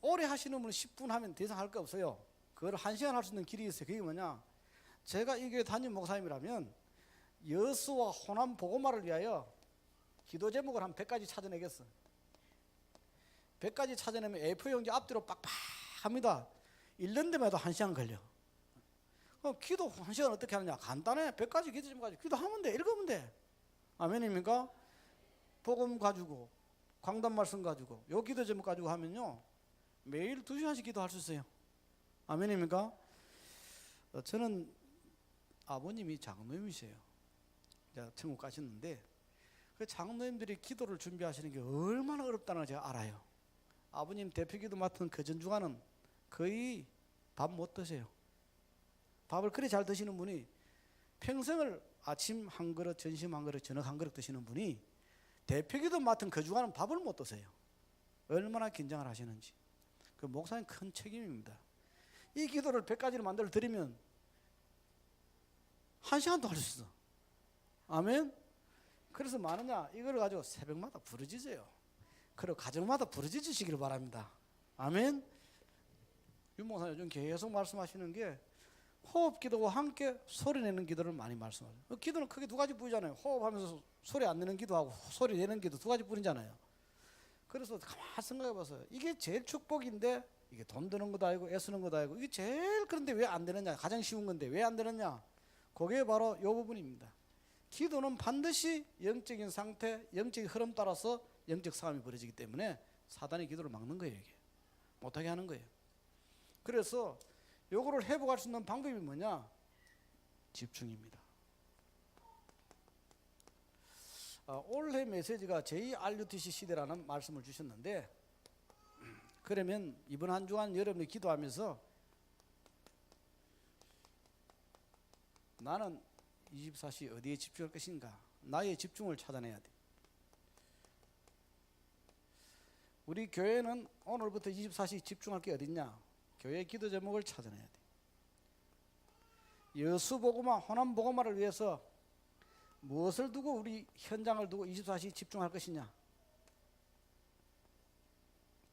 오래 하시는 분은 10분 하면 더 이상 할 거 없어요. 그걸 1시간 할 수 있는 길이 있어요. 그게 뭐냐? 제가 이 교회 담임 목사님이라면 여수와 호남 복음화를 위하여 기도 제목을 한 100가지 찾아내겠어. 100가지 찾아내면 A4용지 앞뒤로 빡빡 합니다. 1년 되면 해도 1시간 걸려. 그럼 기도 1시간 어떻게 하느냐? 간단해. 100가지 기도 제목 가지고 기도하면 돼. 읽으면 돼. 아멘입니까? 복음 가지고 광단 말씀 가지고 요 기도 제목 가지고 하면요 매일 2시간씩 기도할 수 있어요. 아멘입니까? 저는 아버님이 장로님이세요. 이제 천국 가셨는데 그 장로님들이 기도를 준비하시는 게 얼마나 어렵다는 걸 제가 알아요. 아버님 대표기도 맡은 그 전주간은 거의 밥 못 드세요. 밥을 그리 잘 드시는 분이 평생을 아침 한 그릇, 점심 한 그릇, 저녁 한 그릇 드시는 분이 대표기도 맡은 그 주간은 밥을 못 드세요. 얼마나 긴장을 하시는지. 그 목사님 큰 책임입니다. 이 기도를 100가지를 만들어 드리면 1시간도 할 수 있어. 아멘. 그래서 많으냐? 이걸 가지고 새벽마다 부르짖어요. 그리고 가정마다 부르짖으시기를 바랍니다. 아멘. 윤목사님 요즘 계속 말씀하시는 게 호흡 기도와 함께 소리 내는 기도를 많이 말씀하세요. 기도는 크게 2가지 뿌리잖아요. 호흡하면서 소리 안 내는 기도하고 소리 내는 기도 2가지 뿌리잖아요. 그래서 가만히 생각해 보세요. 이게 제일 축복인데 이게 돈 드는 것도 아니고 애쓰는 것도 아니고 이게 제일 그런데 왜 안 되느냐? 가장 쉬운 건데 왜 안 되느냐? 그게 바로 이 부분입니다. 기도는 반드시 영적인 상태, 영적인 흐름 따라서 영적 싸움이 벌어지기 때문에 사단이 기도를 막는 거예요. 이게 못하게 하는 거예요. 그래서 요거를 회복할 수 있는 방법이 뭐냐? 집중입니다. 올해 메시지가 JRUTC 시대라는 말씀을 주셨는데, 그러면 이번 한 주간 여러분이 기도하면서 나는 24시 어디에 집중할 것인가? 나의 집중을 찾아내야 돼. 우리 교회는 오늘부터 24시 집중할 게 어딨냐? 교회 기도 제목을 찾아내야 돼. 여수복음화, 호남복음화를 위해서 무엇을 두고 우리 현장을 두고 24시 집중할 것이냐?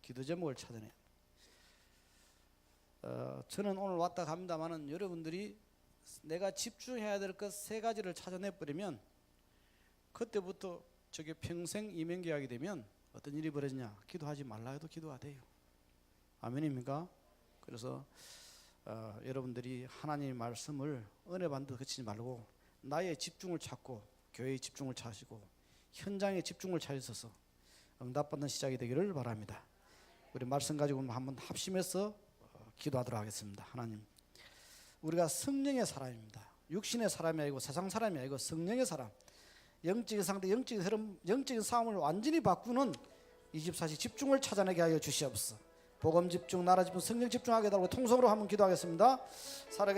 기도 제목을 찾아내야 돼. 저는 오늘 왔다 갑니다마는 여러분들이 내가 집중해야 될 것 세 가지를 찾아내버리면 그때부터 저게 평생 이명계약이 되면 어떤 일이 벌어지냐? 기도하지 말라 해도 기도가 돼요. 아멘입니까? 그래서 여러분들이 하나님의 말씀을 은혜반도 그치지 말고 나의 집중을 찾고 교회의 집중을 찾으시고 현장의 집중을 찾으셔서 응답받는 시작이 되기를 바랍니다. 우리 말씀 가지고 한번 합심해서 기도하도록 하겠습니다. 하나님, 우리가 성령의 사람입니다. 육신의 사람이 아니고 세상 사람이 아니고 성령의 사람, 영적인 상태, 영적인 싸움을 완전히 바꾸는 24시 집중을 찾아내게 하여 주시옵소서. 복음 집중, 나라 집중, 성령 집중하게 달라고 통성으로 한번 기도하겠습니다. 살아계